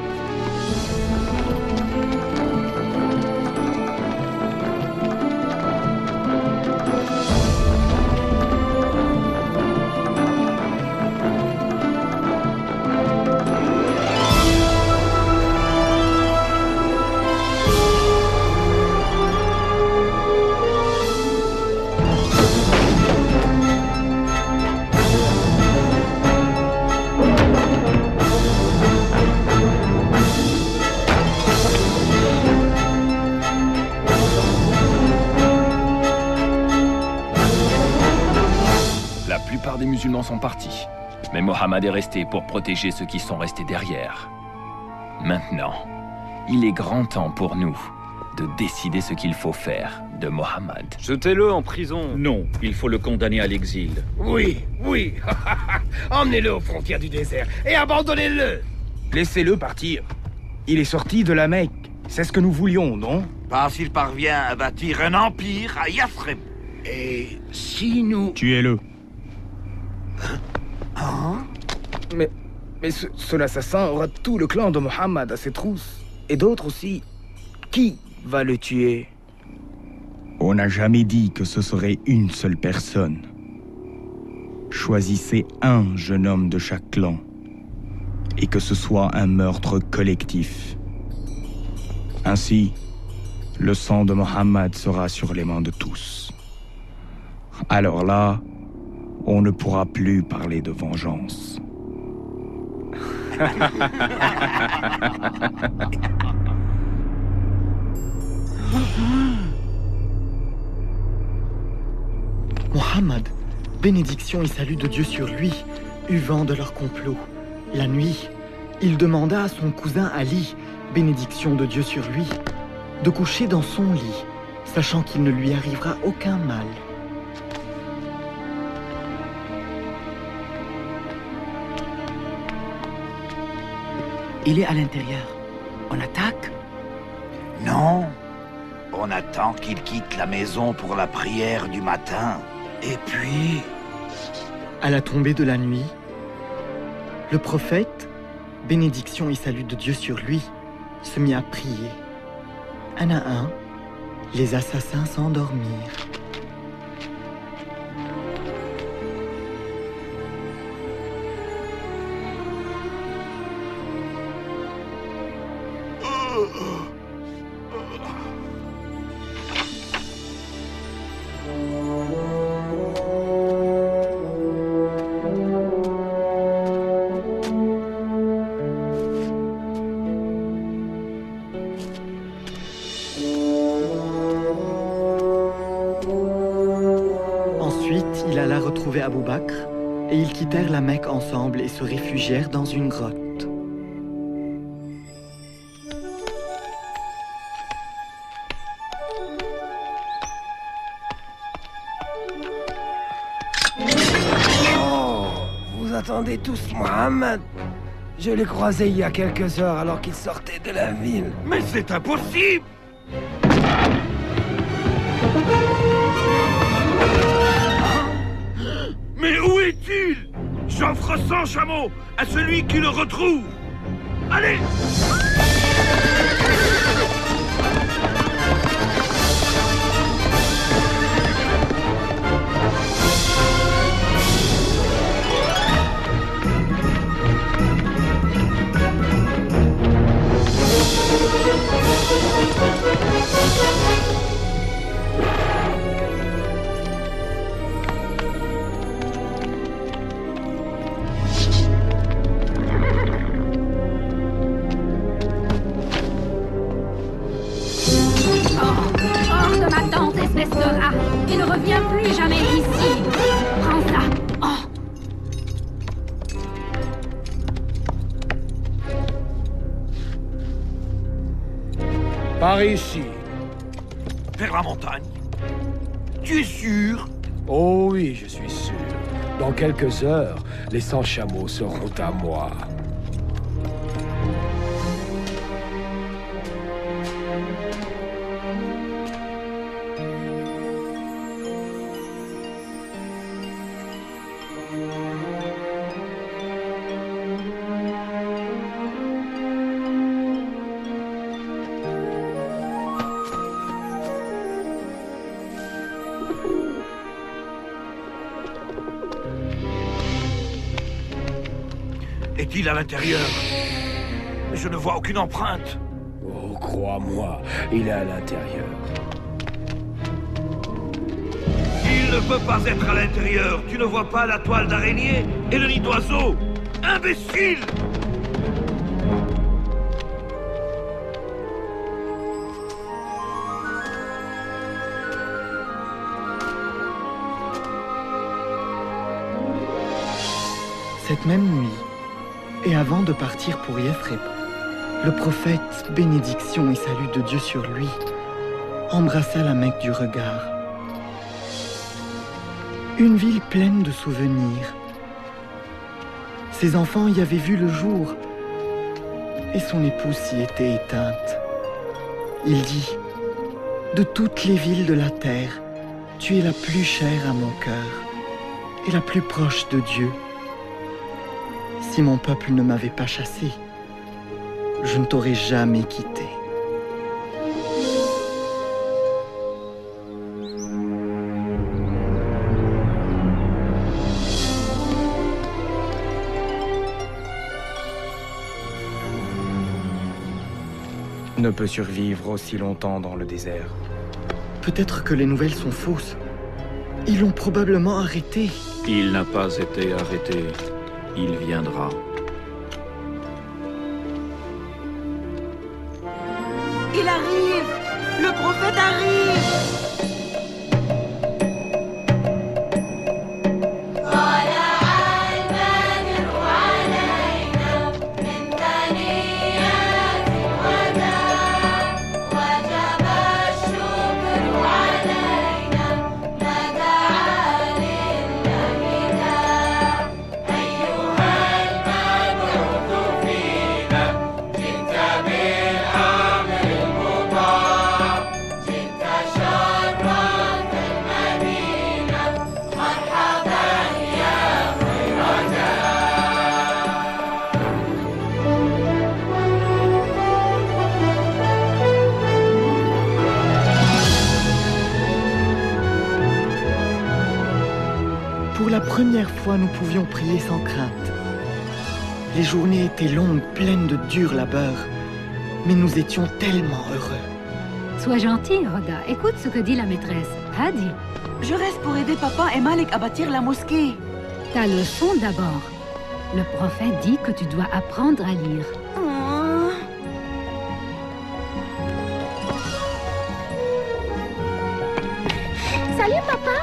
Des musulmans sont partis, mais Mohammed est resté pour protéger ceux qui sont restés derrière. Maintenant, il est grand temps pour nous de décider ce qu'il faut faire de Mohammed. Jetez-le en prison. Non, il faut le condamner à l'exil. Oui, oui. Emmenez-le aux frontières du désert et abandonnez-le. Laissez-le partir. Il est sorti de la Mecque. C'est ce que nous voulions, non? Pas s'il parvient à bâtir un empire à Yathrib. Et si nous... Tuez-le. Hein? Mais son assassin aura tout le clan de Mohammed à ses trousses. Et d'autres aussi. Qui va le tuer? On n'a jamais dit que ce serait une seule personne. Choisissez un jeune homme de chaque clan. Et que ce soit un meurtre collectif. Ainsi, le sang de Mohammed sera sur les mains de tous. Alors là, on ne pourra plus parler de vengeance. Mohammed, bénédiction et salut de Dieu sur lui, eut vent de leur complot. La nuit, il demanda à son cousin Ali, bénédiction de Dieu sur lui, de coucher dans son lit, sachant qu'il ne lui arrivera aucun mal. Il est à l'intérieur. On attaque? Non. On attend qu'il quitte la maison pour la prière du matin. Et puis... À la tombée de la nuit, le prophète, bénédiction et salut de Dieu sur lui, se mit à prier. Un à un, les assassins s'endormirent. Il alla retrouver Abou Bakr et ils quittèrent la Mecque ensemble et se réfugièrent dans une grotte. Oh, vous attendez tous Mohammed? Je l'ai croisé il y a quelques heures alors qu'il sortait de la ville. Mais c'est impossible! Mais où est-il? J'offre 100 chameaux à celui qui le retrouve. Allez! reviens plus jamais ici. Prends ça. Oh. Par ici. Vers la montagne. Tu es sûr? Oh oui, je suis sûr. Dans quelques heures, les 100 chameaux seront à moi. Est-il à l'intérieur? Mais je ne vois aucune empreinte. Oh, crois-moi, il est à l'intérieur. Il ne peut pas être à l'intérieur. Tu ne vois pas la toile d'araignée et le nid d'oiseau? Imbécile! Cette même nuit, et avant de partir pour Yathrib, le prophète, bénédiction et salut de Dieu sur lui, embrassa la Mecque du regard. Une ville pleine de souvenirs. Ses enfants y avaient vu le jour, et son épouse s'y était éteinte. Il dit, « De toutes les villes de la terre, tu es la plus chère à mon cœur, et la plus proche de Dieu. Si mon peuple ne m'avait pas chassé, je ne t'aurais jamais quitté. » Ne peut survivre aussi longtemps dans le désert. Peut-être que les nouvelles sont fausses. Ils l'ont probablement arrêté. Il n'a pas été arrêté. Il viendra. Il arrive! Le prophète arrive! Pour la première fois, nous pouvions prier sans crainte. Les journées étaient longues, pleines de dur labeur, mais nous étions tellement heureux. Sois gentil, Roda. Écoute ce que dit la maîtresse. Hadi. Je reste pour aider papa et Malik à bâtir la mosquée. Ta leçon d'abord. Le prophète dit que tu dois apprendre à lire. Salut, papa!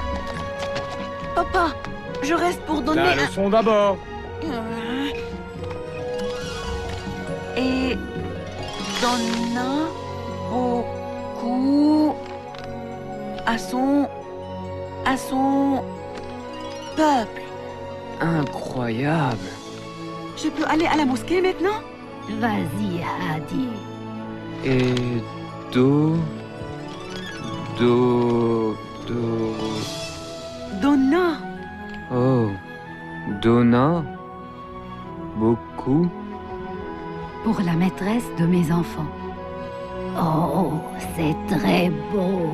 Papa, je reste pour donner La leçon d'abord. Et donna beaucoup à son peuple. Incroyable. Je peux aller à la mosquée maintenant? Vas-y, Hadi. Et Donna. Oh, donna beaucoup. Pour la maîtresse de mes enfants. Oh, c'est très beau.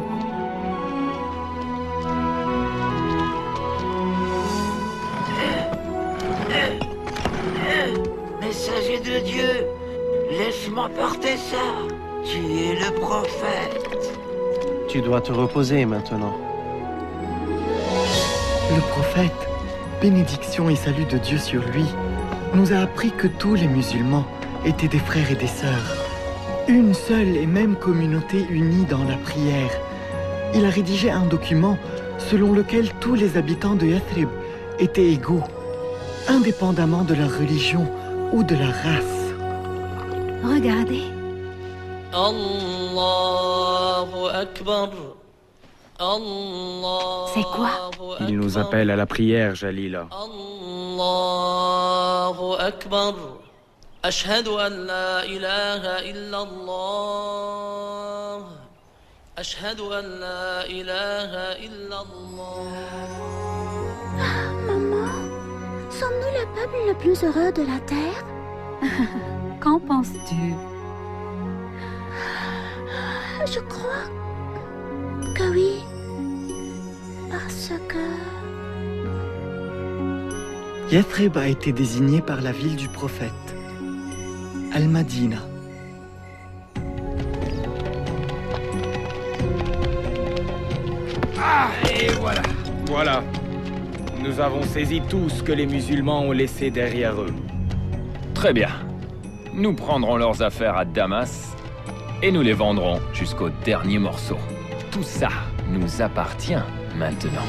Messager de Dieu, laisse-moi porter ça. Tu es le prophète. Tu dois te reposer maintenant. Le prophète, bénédiction et salut de Dieu sur lui, nous a appris que tous les musulmans étaient des frères et des sœurs. Une seule et même communauté unie dans la prière. Il a rédigé un document selon lequel tous les habitants de Yathrib étaient égaux, indépendamment de leur religion ou de leur race. Regardez. C'est quoi? Il nous appelle à la prière, Jalila. Allahu Akbar. Ashhadu an la ilaha illallah. Ashhadu an la ilaha illallah. Maman, sommes-nous le peuple le plus heureux de la terre? Qu'en penses-tu? Je crois que oui. Parce que... Yathrib a été désigné par la ville du prophète, Al-Madina. Ah, et voilà. Voilà. Nous avons saisi tout ce que les musulmans ont laissé derrière eux. Très bien. Nous prendrons leurs affaires à Damas et nous les vendrons jusqu'au dernier morceau. Tout ça nous appartient maintenant.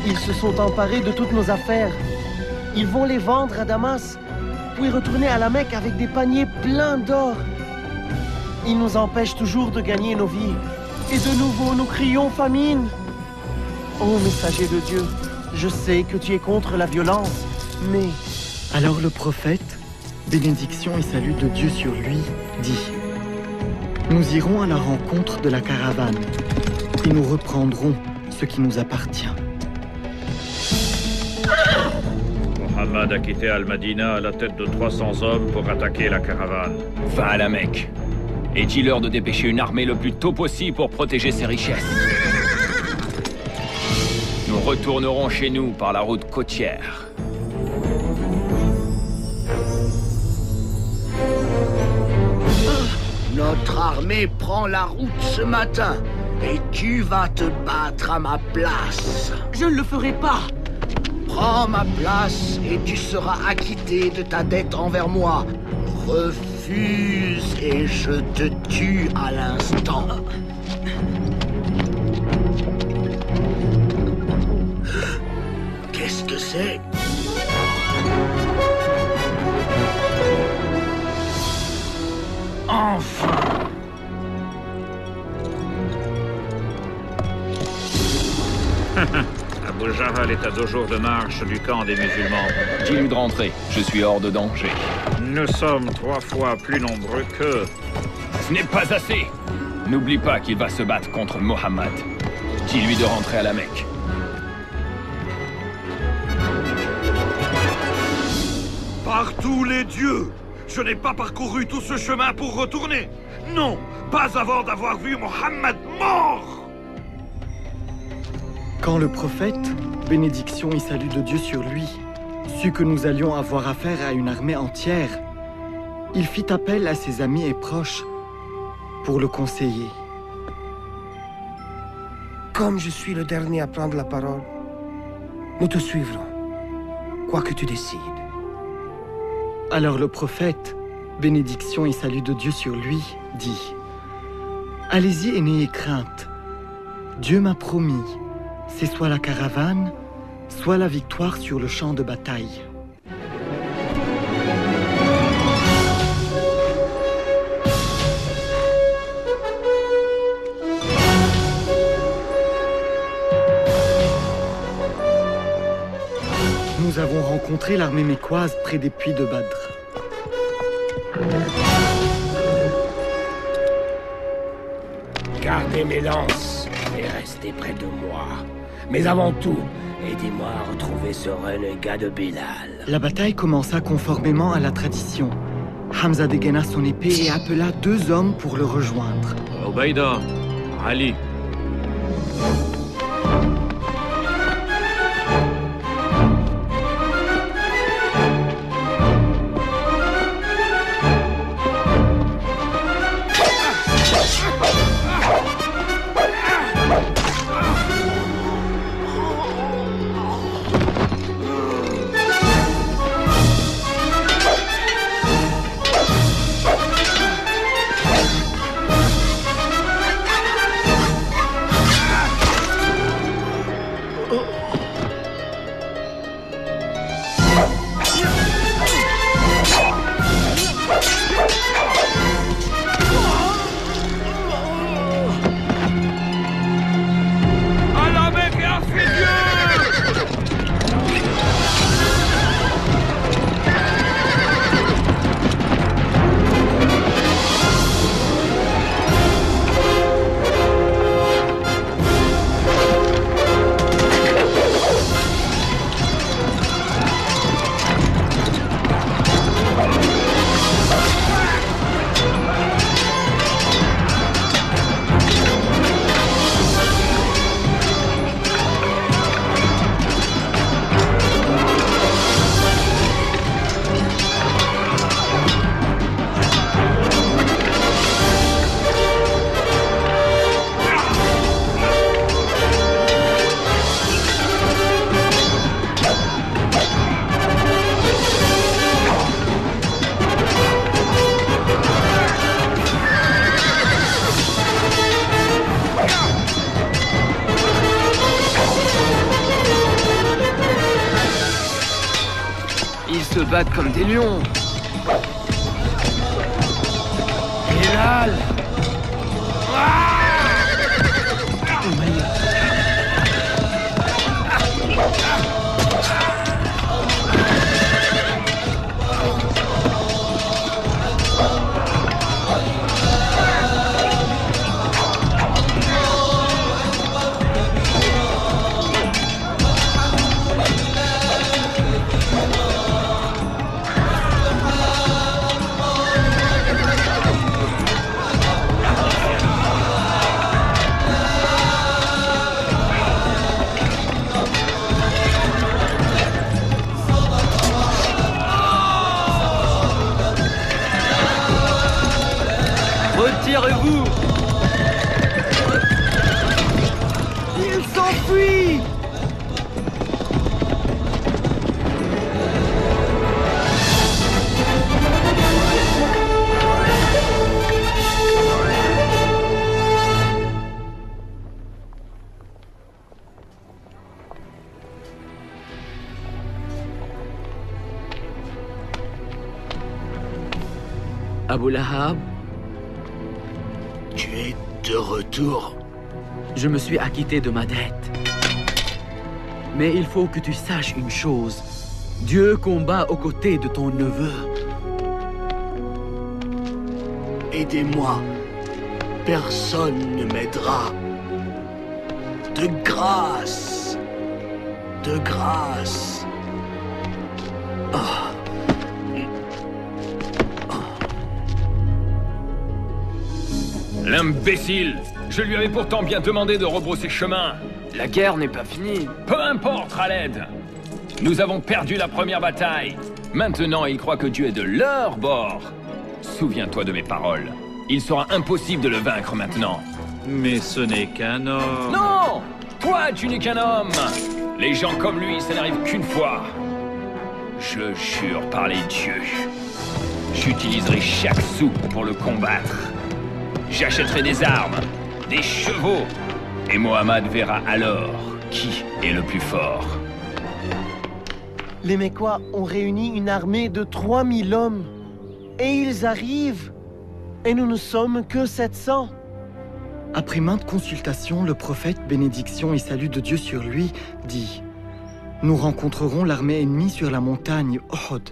Ils se sont emparés de toutes nos affaires. Ils vont les vendre à Damas, puis retourner à la Mecque avec des paniers pleins d'or. Ils nous empêchent toujours de gagner nos vies. Et de nouveau, nous crions famine. Ô messager de Dieu, je sais que tu es contre la violence, mais... Alors le prophète, bénédiction et salut de Dieu sur lui, dit: Nous irons à la rencontre de la caravane et nous reprendrons ce qui nous appartient. Mohammed a quitté Al-Madina à la tête de 300 hommes pour attaquer la caravane. Va à la Mecque et dis-leur de dépêcher une armée le plus tôt possible pour protéger ses richesses. Nous retournerons chez nous par la route côtière. Notre armée prend la route ce matin et tu vas te battre à ma place. Je ne le ferai pas. Prends ma place et tu seras acquitté de ta dette envers moi. Refuse et je te tue à l'instant. Qu'est-ce que c'est? Enfin! Abu Jahl est à 2 jours de marche du camp des musulmans. Dis-lui de rentrer, je suis hors de danger. Nous sommes 3 fois plus nombreux qu'eux. Ce n'est pas assez. N'oublie pas qu'il va se battre contre Mohammed. Dis-lui de rentrer à la Mecque. Par tous les dieux, je n'ai pas parcouru tout ce chemin pour retourner. Non, pas avant d'avoir vu Mohammed mort. Quand le prophète, bénédiction et salut de Dieu sur lui, sut que nous allions avoir affaire à une armée entière, il fit appel à ses amis et proches pour le conseiller. Comme je suis le dernier à prendre la parole, nous te suivrons, quoi que tu décides. Alors le prophète, bénédiction et salut de Dieu sur lui, dit: Allez-y et n'ayez crainte. Dieu m'a promis, c'est soit la caravane, soit la victoire sur le champ de bataille. Nous avons rencontré l'armée mécoise près des puits de Badr. Gardez mes lances et restez près de moi. Mais avant tout, aidez-moi à retrouver ce renégat de Bilal. La bataille commença conformément à la tradition. Hamza dégaina son épée et appela 2 hommes pour le rejoindre. Obeida, Ali. battent comme des lions. Bilal! Retirez-vous! Il s'enfuit! Abu Lahab, Tu es de retour. Je me suis acquitté de ma dette. Mais il faut que tu saches une chose. Dieu combat aux côtés de ton neveu. Aidez-moi. Personne ne m'aidera. De grâce. De grâce. L'imbécile! Je lui avais pourtant bien demandé de rebrousser chemin. la guerre n'est pas finie. Peu importe, Khaled. Nous avons perdu la première bataille. Maintenant, ils croient que Dieu est de leur bord. Souviens-toi de mes paroles. Il sera impossible de le vaincre maintenant. Mais ce n'est qu'un homme. Non! Toi, tu n'es qu'un homme! Les gens comme lui, ça n'arrive qu'une fois. Je jure par les dieux. J'utiliserai chaque sou pour le combattre. J'achèterai des armes, des chevaux. Et Mohammed verra alors qui est le plus fort. Les Mécois ont réuni une armée de 3000 hommes. Et ils arrivent. Et nous ne sommes que 700. Après maintes consultations, le prophète, bénédiction et salut de Dieu sur lui, dit « Nous rencontrerons l'armée ennemie sur la montagne Uhud. »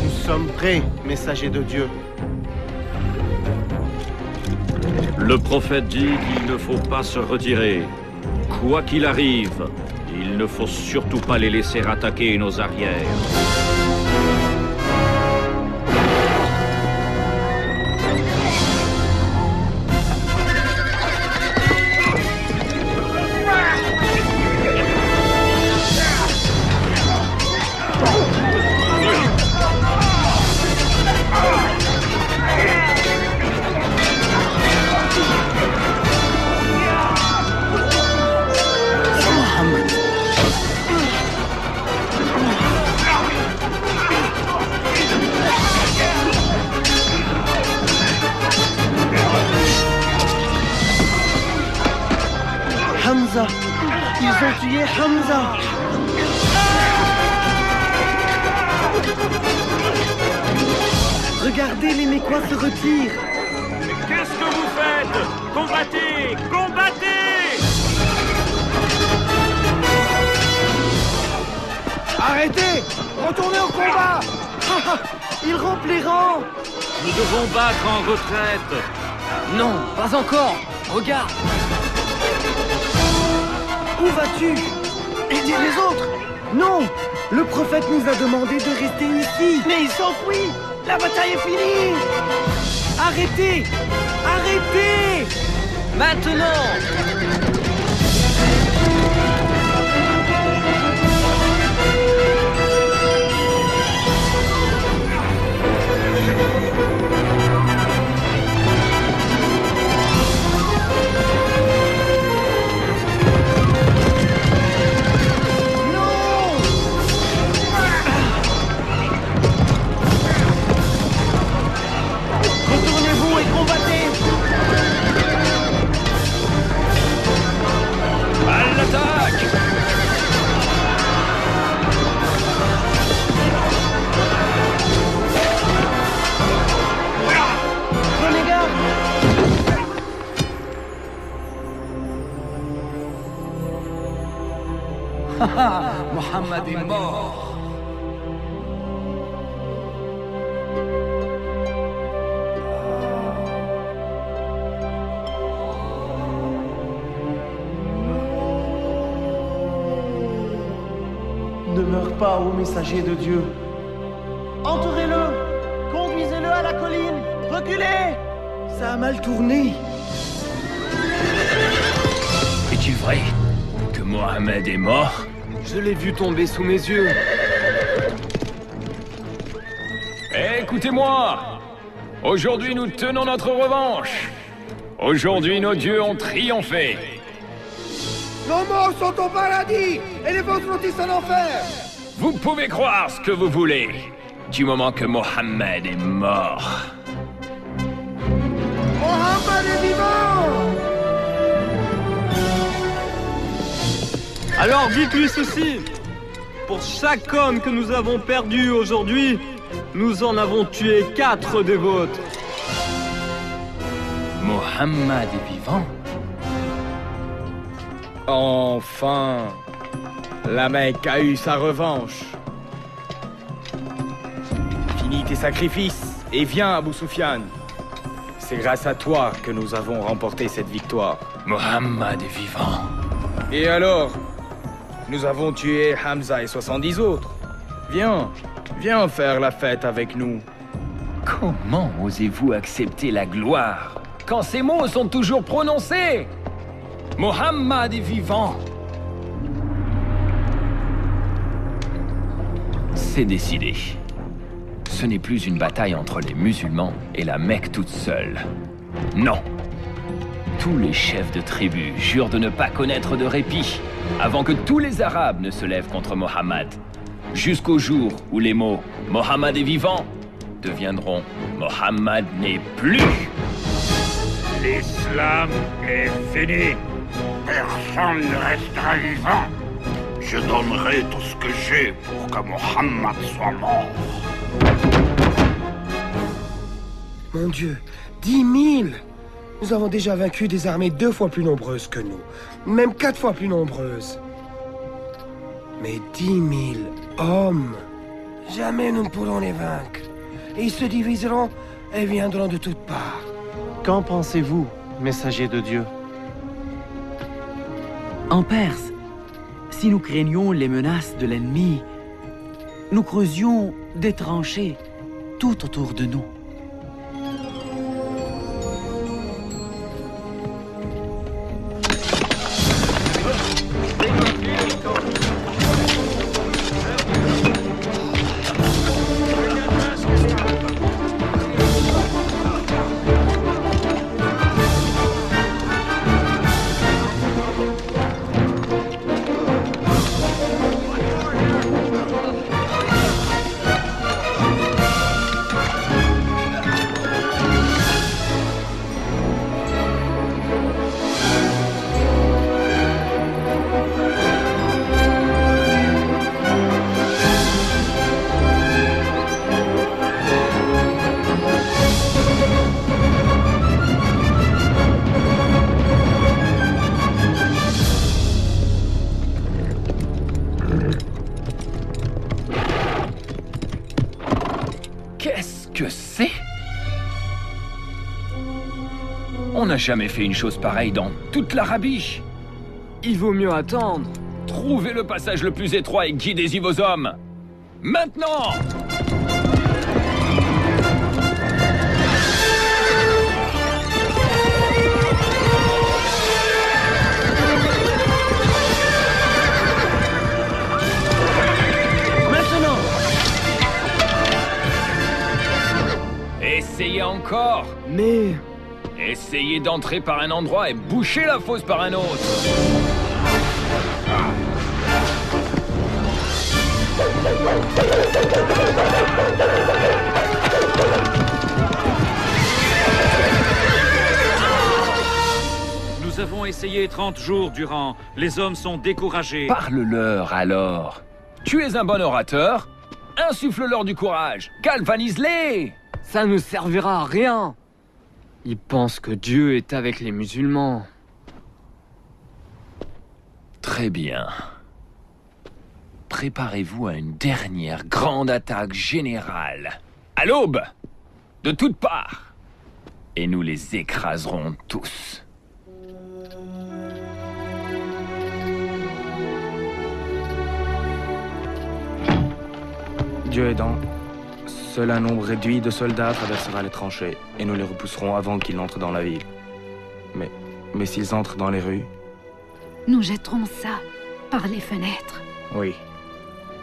Nous sommes prêts, messagers de Dieu. Le prophète dit qu'il ne faut pas se retirer. Quoi qu'il arrive, il ne faut surtout pas les laisser attaquer nos arrières. Hamza! Ils ont tué Hamza! Regardez, les Mécois se retirent! Qu'est-ce que vous faites? Combattez! Combattez! Arrêtez! Retournez au combat! Ils rompent les rangs! Nous devons battre en retraite. Non, pas encore. Regarde. Où vas-tu? Aidez les autres! Non! Le prophète nous a demandé de rester ici! Mais il s'enfuit! La bataille est finie! Arrêtez! Arrêtez! Maintenant! Mohammed est mort. Ne meurs pas, ô messager de Dieu. Entourez-le! Conduisez-le à la colline! Reculez! Ça a mal tourné. Est-il vrai que Mohammed est mort? Je l'ai vu tomber sous mes yeux. Écoutez-moi! Aujourd'hui, nous tenons notre revanche. Aujourd'hui, nos dieux ont triomphé. Nos morts sont au paradis et les vôtres sont en enfer. Vous pouvez croire ce que vous voulez, du moment que Mohammed est mort. Mohammed est vivant! Alors dites-lui ceci. Pour chaque homme que nous avons perdu aujourd'hui, nous en avons tué 4 des vôtres. Mohammed est vivant? Enfin, la Mecque a eu sa revanche. Finis tes sacrifices et viens, Abu Sufyan. C'est grâce à toi que nous avons remporté cette victoire. Mohammed est vivant. Et alors? Nous avons tué Hamza et 70 autres. Viens, viens faire la fête avec nous. Comment osez-vous accepter la gloire quand ces mots sont toujours prononcés? Mohammed est vivant. C'est décidé. Ce n'est plus une bataille entre les musulmans et la Mecque toute seule. Non. Tous les chefs de tribus jurent de ne pas connaître de répit avant que tous les Arabes ne se lèvent contre Mohammed. Jusqu'au jour où les mots « Mohammed est vivant » deviendront « Mohammed n'est plus ». L'islam est fini. Personne ne restera vivant. Je donnerai tout ce que j'ai pour que Mohammed soit mort. Mon Dieu, 10 000! Nous avons déjà vaincu des armées 2 fois plus nombreuses que nous. Même 4 fois plus nombreuses. Mais 10 000 hommes, jamais nous ne pourrons les vaincre. Et ils se diviseront et viendront de toutes parts. Qu'en pensez-vous, messager de Dieu? En Perse, si nous craignions les menaces de l'ennemi, nous creusions des tranchées tout autour de nous. Qu'est-ce que c'est? On n'a jamais fait une chose pareille dans toute l'Arabie. Il vaut mieux attendre. Trouvez le passage le plus étroit et guidez-y vos hommes. Maintenant! Essayez encore. Mais... Essayez d'entrer par un endroit et bouchez la fosse par un autre. Nous avons essayé 30 jours durant. Les hommes sont découragés. Parle-leur alors. Tu es un bon orateur. Insuffle-leur du courage. Galvanise-les. Ça ne servira à rien. Ils pensent que Dieu est avec les musulmans. Très bien. préparez-vous à une dernière grande attaque générale. À l'aube, de toutes parts. Et nous les écraserons tous. Dieu aidant, seul un nombre réduit de soldats traversera les tranchées, et nous les repousserons avant qu'ils n'entrent dans la ville. Mais s'ils entrent dans les rues... Nous jetterons ça par les fenêtres. Oui.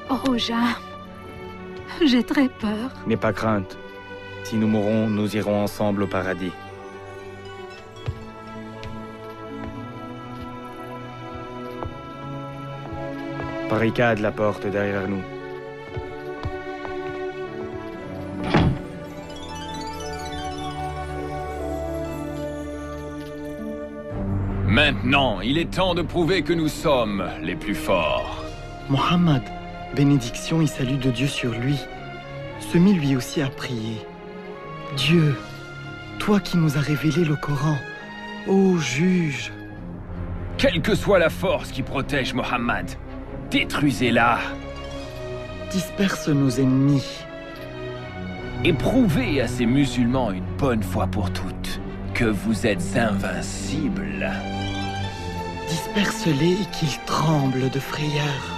Oh, Jam, j'ai très peur. N'aie pas crainte. Si nous mourrons, nous irons ensemble au paradis. Barricade la porte derrière nous. Maintenant, il est temps de prouver que nous sommes les plus forts. Mohammed, bénédiction et salut de Dieu sur lui, se mit lui aussi à prier. Dieu, toi qui nous as révélé le Coran, ô juge. Quelle que soit la force qui protège Mohammed, détruisez-la. Disperse nos ennemis. Et prouvez à ces musulmans une bonne fois pour toutes que vous êtes invincibles. Disperse-les et qu'ils tremblent de frayeur.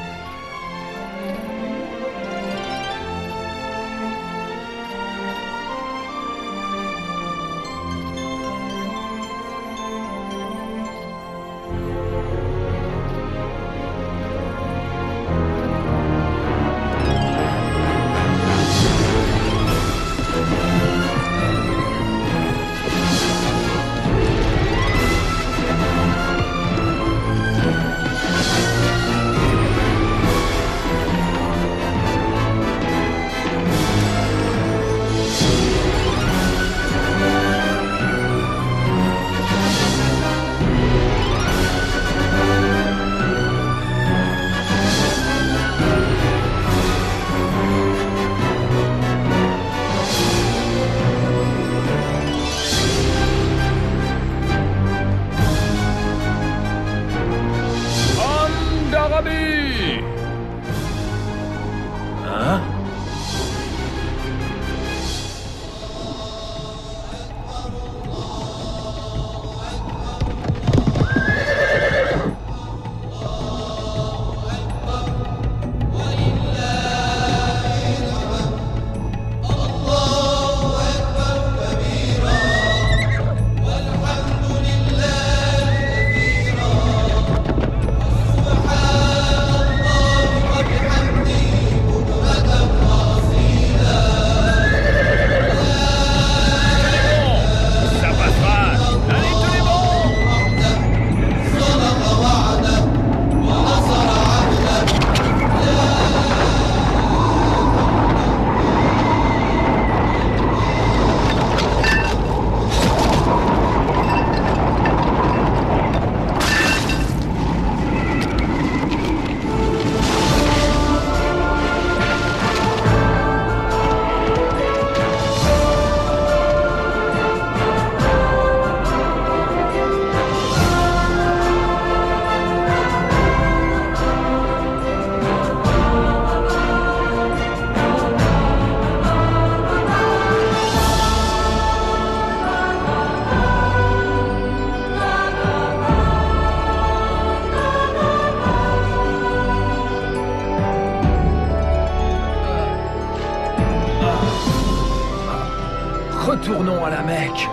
Retournons à la Mecque.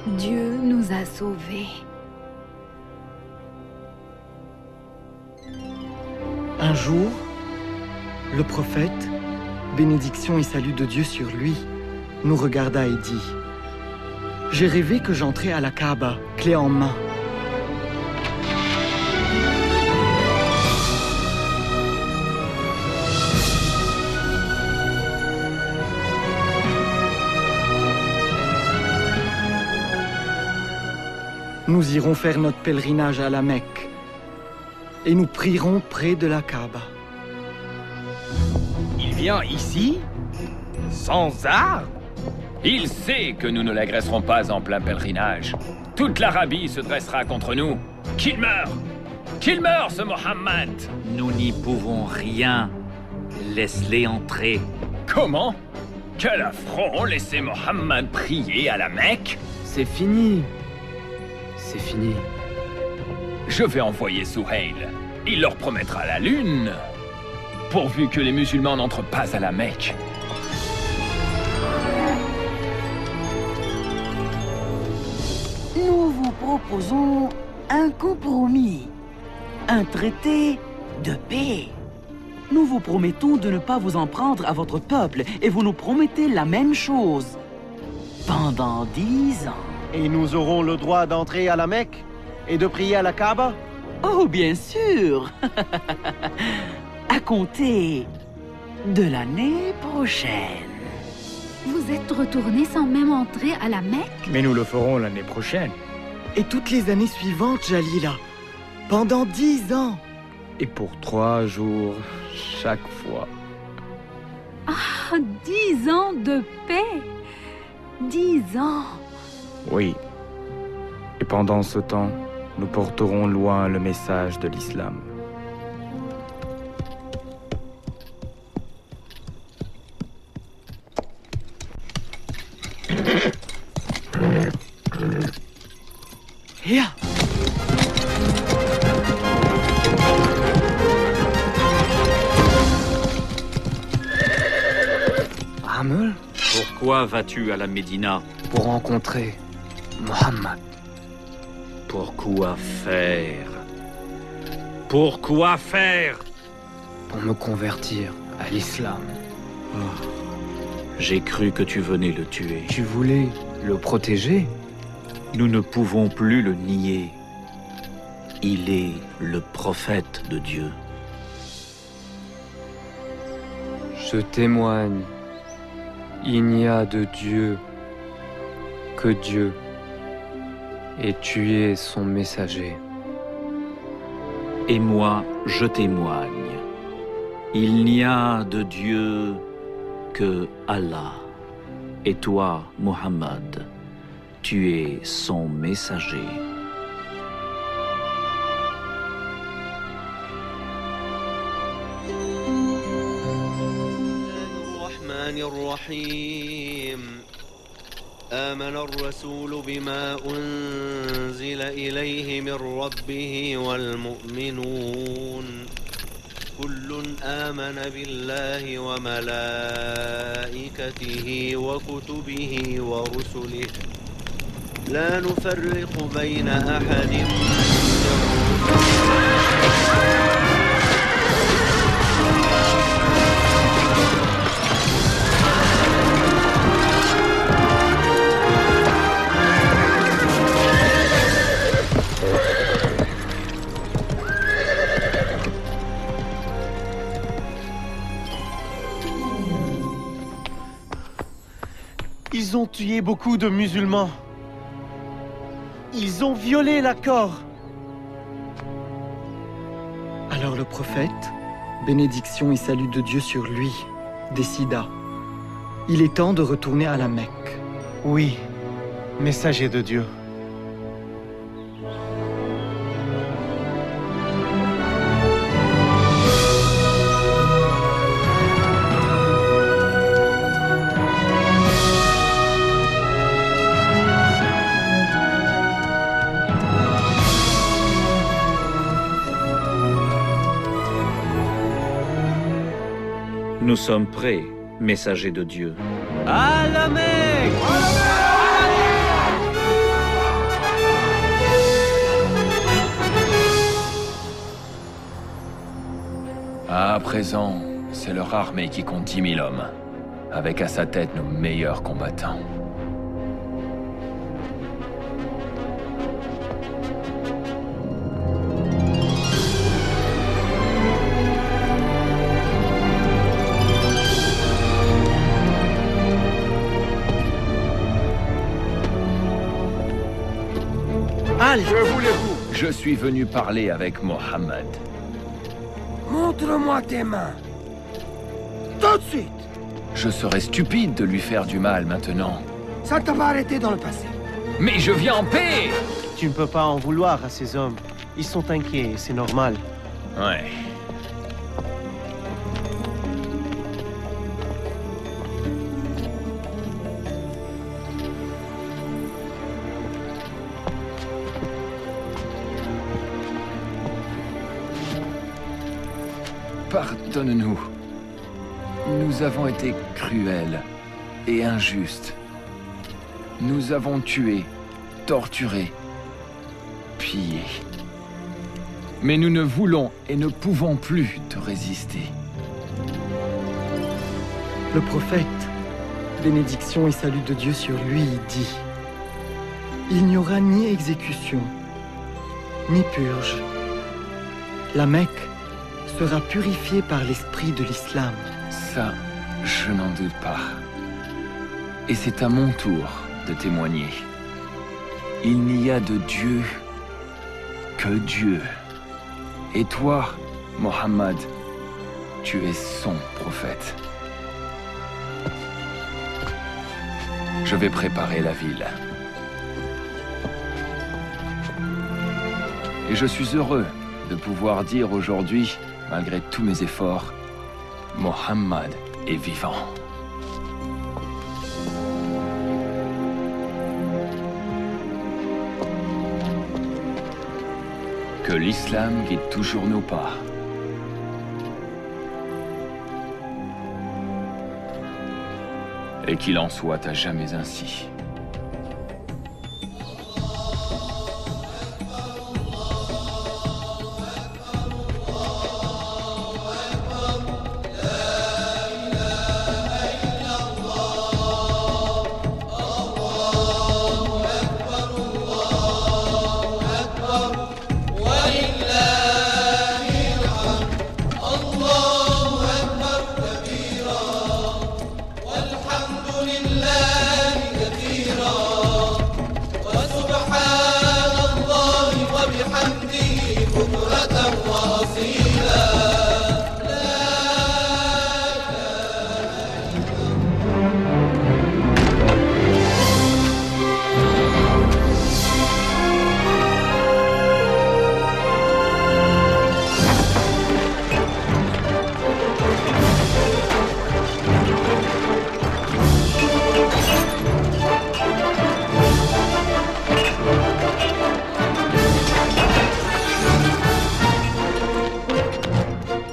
Dieu nous a sauvés. Un jour, le prophète, bénédiction et salut de Dieu sur lui, nous regarda et dit: j'ai rêvé que j'entrais à la Kaaba, clé en main. Nous irons faire notre pèlerinage à la Mecque et nous prierons près de la Kaaba. Il vient ici, sans armes, Il sait que nous ne l'agresserons pas en plein pèlerinage. Toute l'Arabie se dressera contre nous. Qu'il meure! Qu'il meure, ce Mohammed! Nous n'y pouvons rien. Laisse-les entrer. Comment? Quel affront, laisser Mohammed prier à la Mecque? C'est fini. C'est fini. Je vais envoyer Souhail. Il leur promettra la lune. Pourvu que les musulmans n'entrent pas à la Mecque. Nous vous proposons un compromis, un traité de paix. Nous vous promettons de ne pas vous en prendre à votre peuple et vous nous promettez la même chose. Pendant 10 ans. Et nous aurons le droit d'entrer à la Mecque et de prier à la Kaaba? Oh, bien sûr. À compter de l'année prochaine. Vous êtes retourné sans même entrer à la Mecque? Mais nous le ferons l'année prochaine. Et toutes les années suivantes, Jalila. Pendant 10 ans. Et pour 3 jours, chaque fois. Ah, 10 ans de paix. 10 ans. Oui. Et pendant ce temps, nous porterons loin le message de l'islam. Hia! Amel? Pourquoi vas-tu à la Médina? Pour rencontrer Mohammed. Pourquoi faire? Pourquoi faire? Pour me convertir à l'islam. Oh. J'ai cru que tu venais le tuer. Tu voulais le protéger? Nous ne pouvons plus le nier. Il est le prophète de Dieu. Je témoigne. Il n'y a de Dieu que Dieu. Et tu es son messager. Et moi, je témoigne. Il n'y a de Dieu que Allah. Et toi, Mohammed, tu es son messager. آمن الرسول بما أنزل إليه من ربه والمؤمنون كل آمن بالله وملائكته وكتبه ورسله لا نفرق بين أحد من Ils ont tué beaucoup de musulmans. Ils ont violé l'accord. Alors le prophète, bénédiction et salut de Dieu sur lui, décida. Il est temps de retourner à la Mecque. Oui, messager de Dieu. Nous sommes prêts, messager de Dieu. À la Mecque! À présent, c'est leur armée qui compte 10 000 hommes, avec à sa tête nos meilleurs combattants. Que voulez-vous? Je suis venu parler avec Mohammed. Montre-moi tes mains. Tout de suite. Je serais stupide de lui faire du mal maintenant. Ça t'a pas arrêté dans le passé. Mais je viens en paix! Tu ne peux pas en vouloir à ces hommes. Ils sont inquiets, c'est normal. Ouais. Pardonne-nous. Nous avons été cruels et injustes. Nous avons tué, torturé, pillé. Mais nous ne voulons et ne pouvons plus te résister. Le prophète, bénédiction et salut de Dieu sur lui, dit: il n'y aura ni exécution, ni purge. La Mecque sera purifiée par l'esprit de l'islam. Ça, je n'en doute pas. Et c'est à mon tour de témoigner. Il n'y a de Dieu que Dieu. Et toi, Mohammed, tu es son prophète. Je vais préparer la ville. Et je suis heureux de pouvoir dire aujourd'hui, malgré tous mes efforts, Mohammed est vivant. Que l'islam guide toujours nos pas. Et qu'il en soit à jamais ainsi.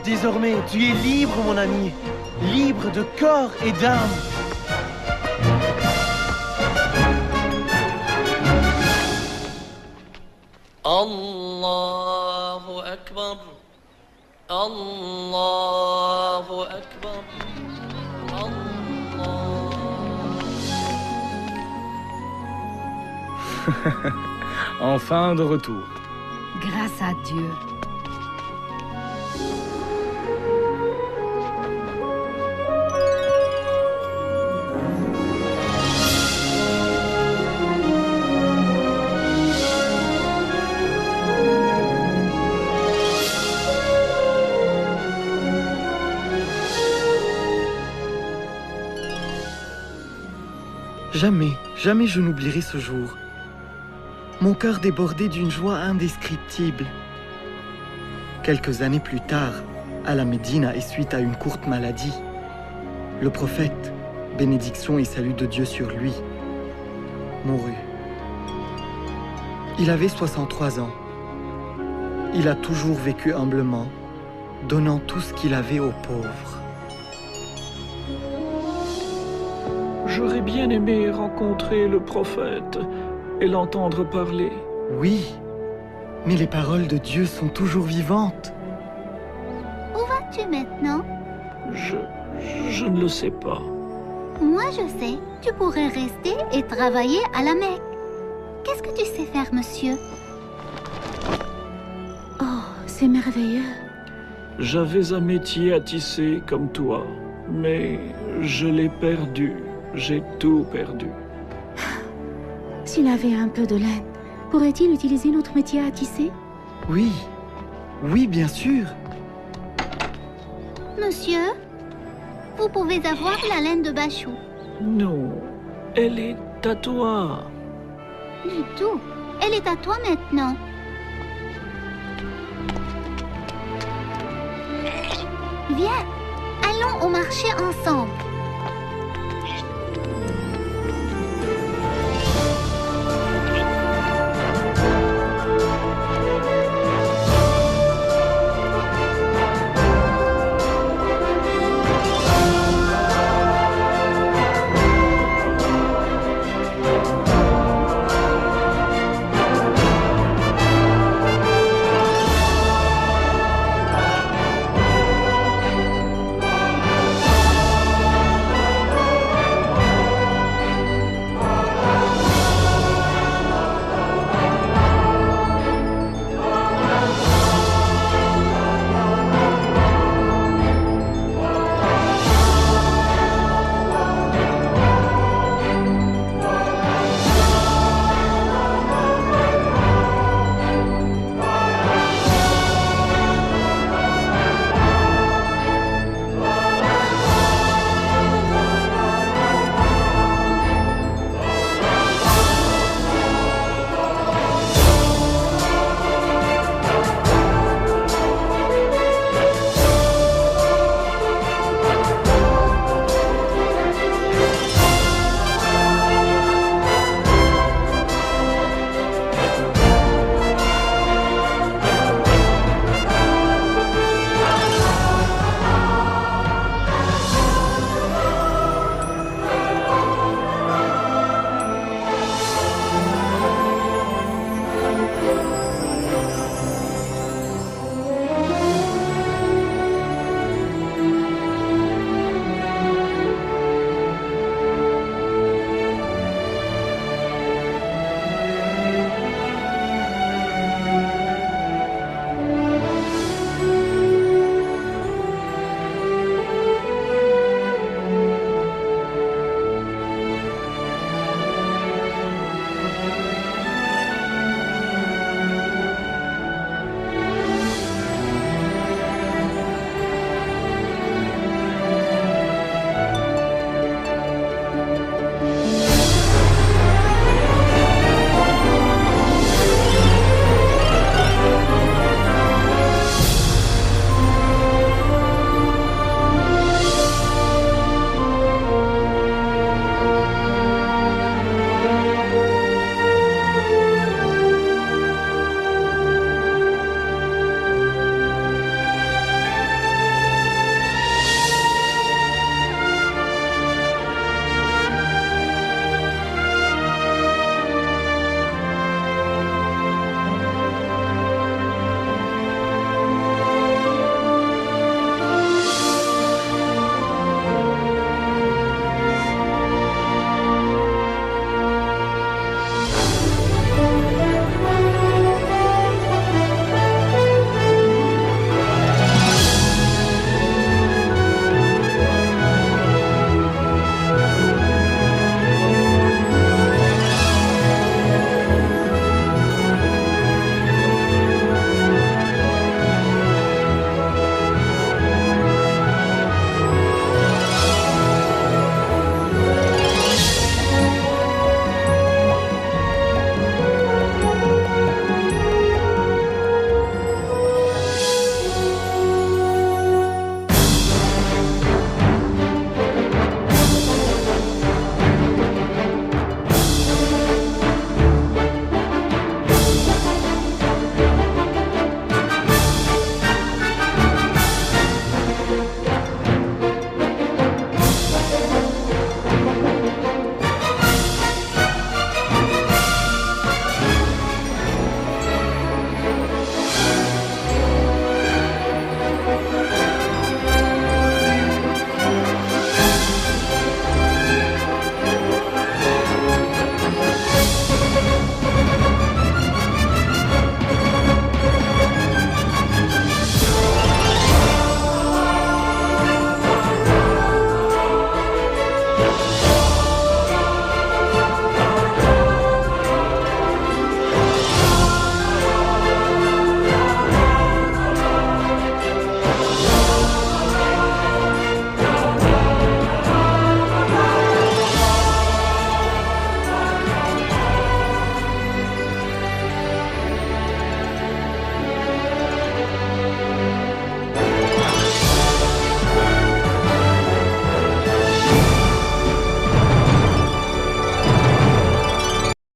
Désormais, tu es libre, mon ami. Libre de corps et d'âme. Allahu Akbar. Allahu Akbar. Enfin de retour. Grâce à Dieu. Jamais, jamais je n'oublierai ce jour. Mon cœur débordait d'une joie indescriptible. Quelques années plus tard, à la Médine et suite à une courte maladie, le prophète, bénédiction et salut de Dieu sur lui, mourut. Il avait 63 ans. Il a toujours vécu humblement, donnant tout ce qu'il avait aux pauvres. J'aurais bien aimé rencontrer le prophète et l'entendre parler. Oui, mais les paroles de Dieu sont toujours vivantes. Où vas-tu maintenant? Je ne le sais pas. Moi, je sais. Tu pourrais rester et travailler à la Mecque. Qu'est-ce que tu sais faire, monsieur? Oh, c'est merveilleux. J'avais un métier à tisser comme toi, mais je l'ai perdu. J'ai tout perdu. S'il avait un peu de laine, pourrait-il utiliser notre métier à tisser? Oui, oui, bien sûr. Monsieur, vous pouvez avoir la laine de Bachou. Non, elle est est à toi. Du tout. Elle est à toi maintenant. Viens, allons au marché ensemble.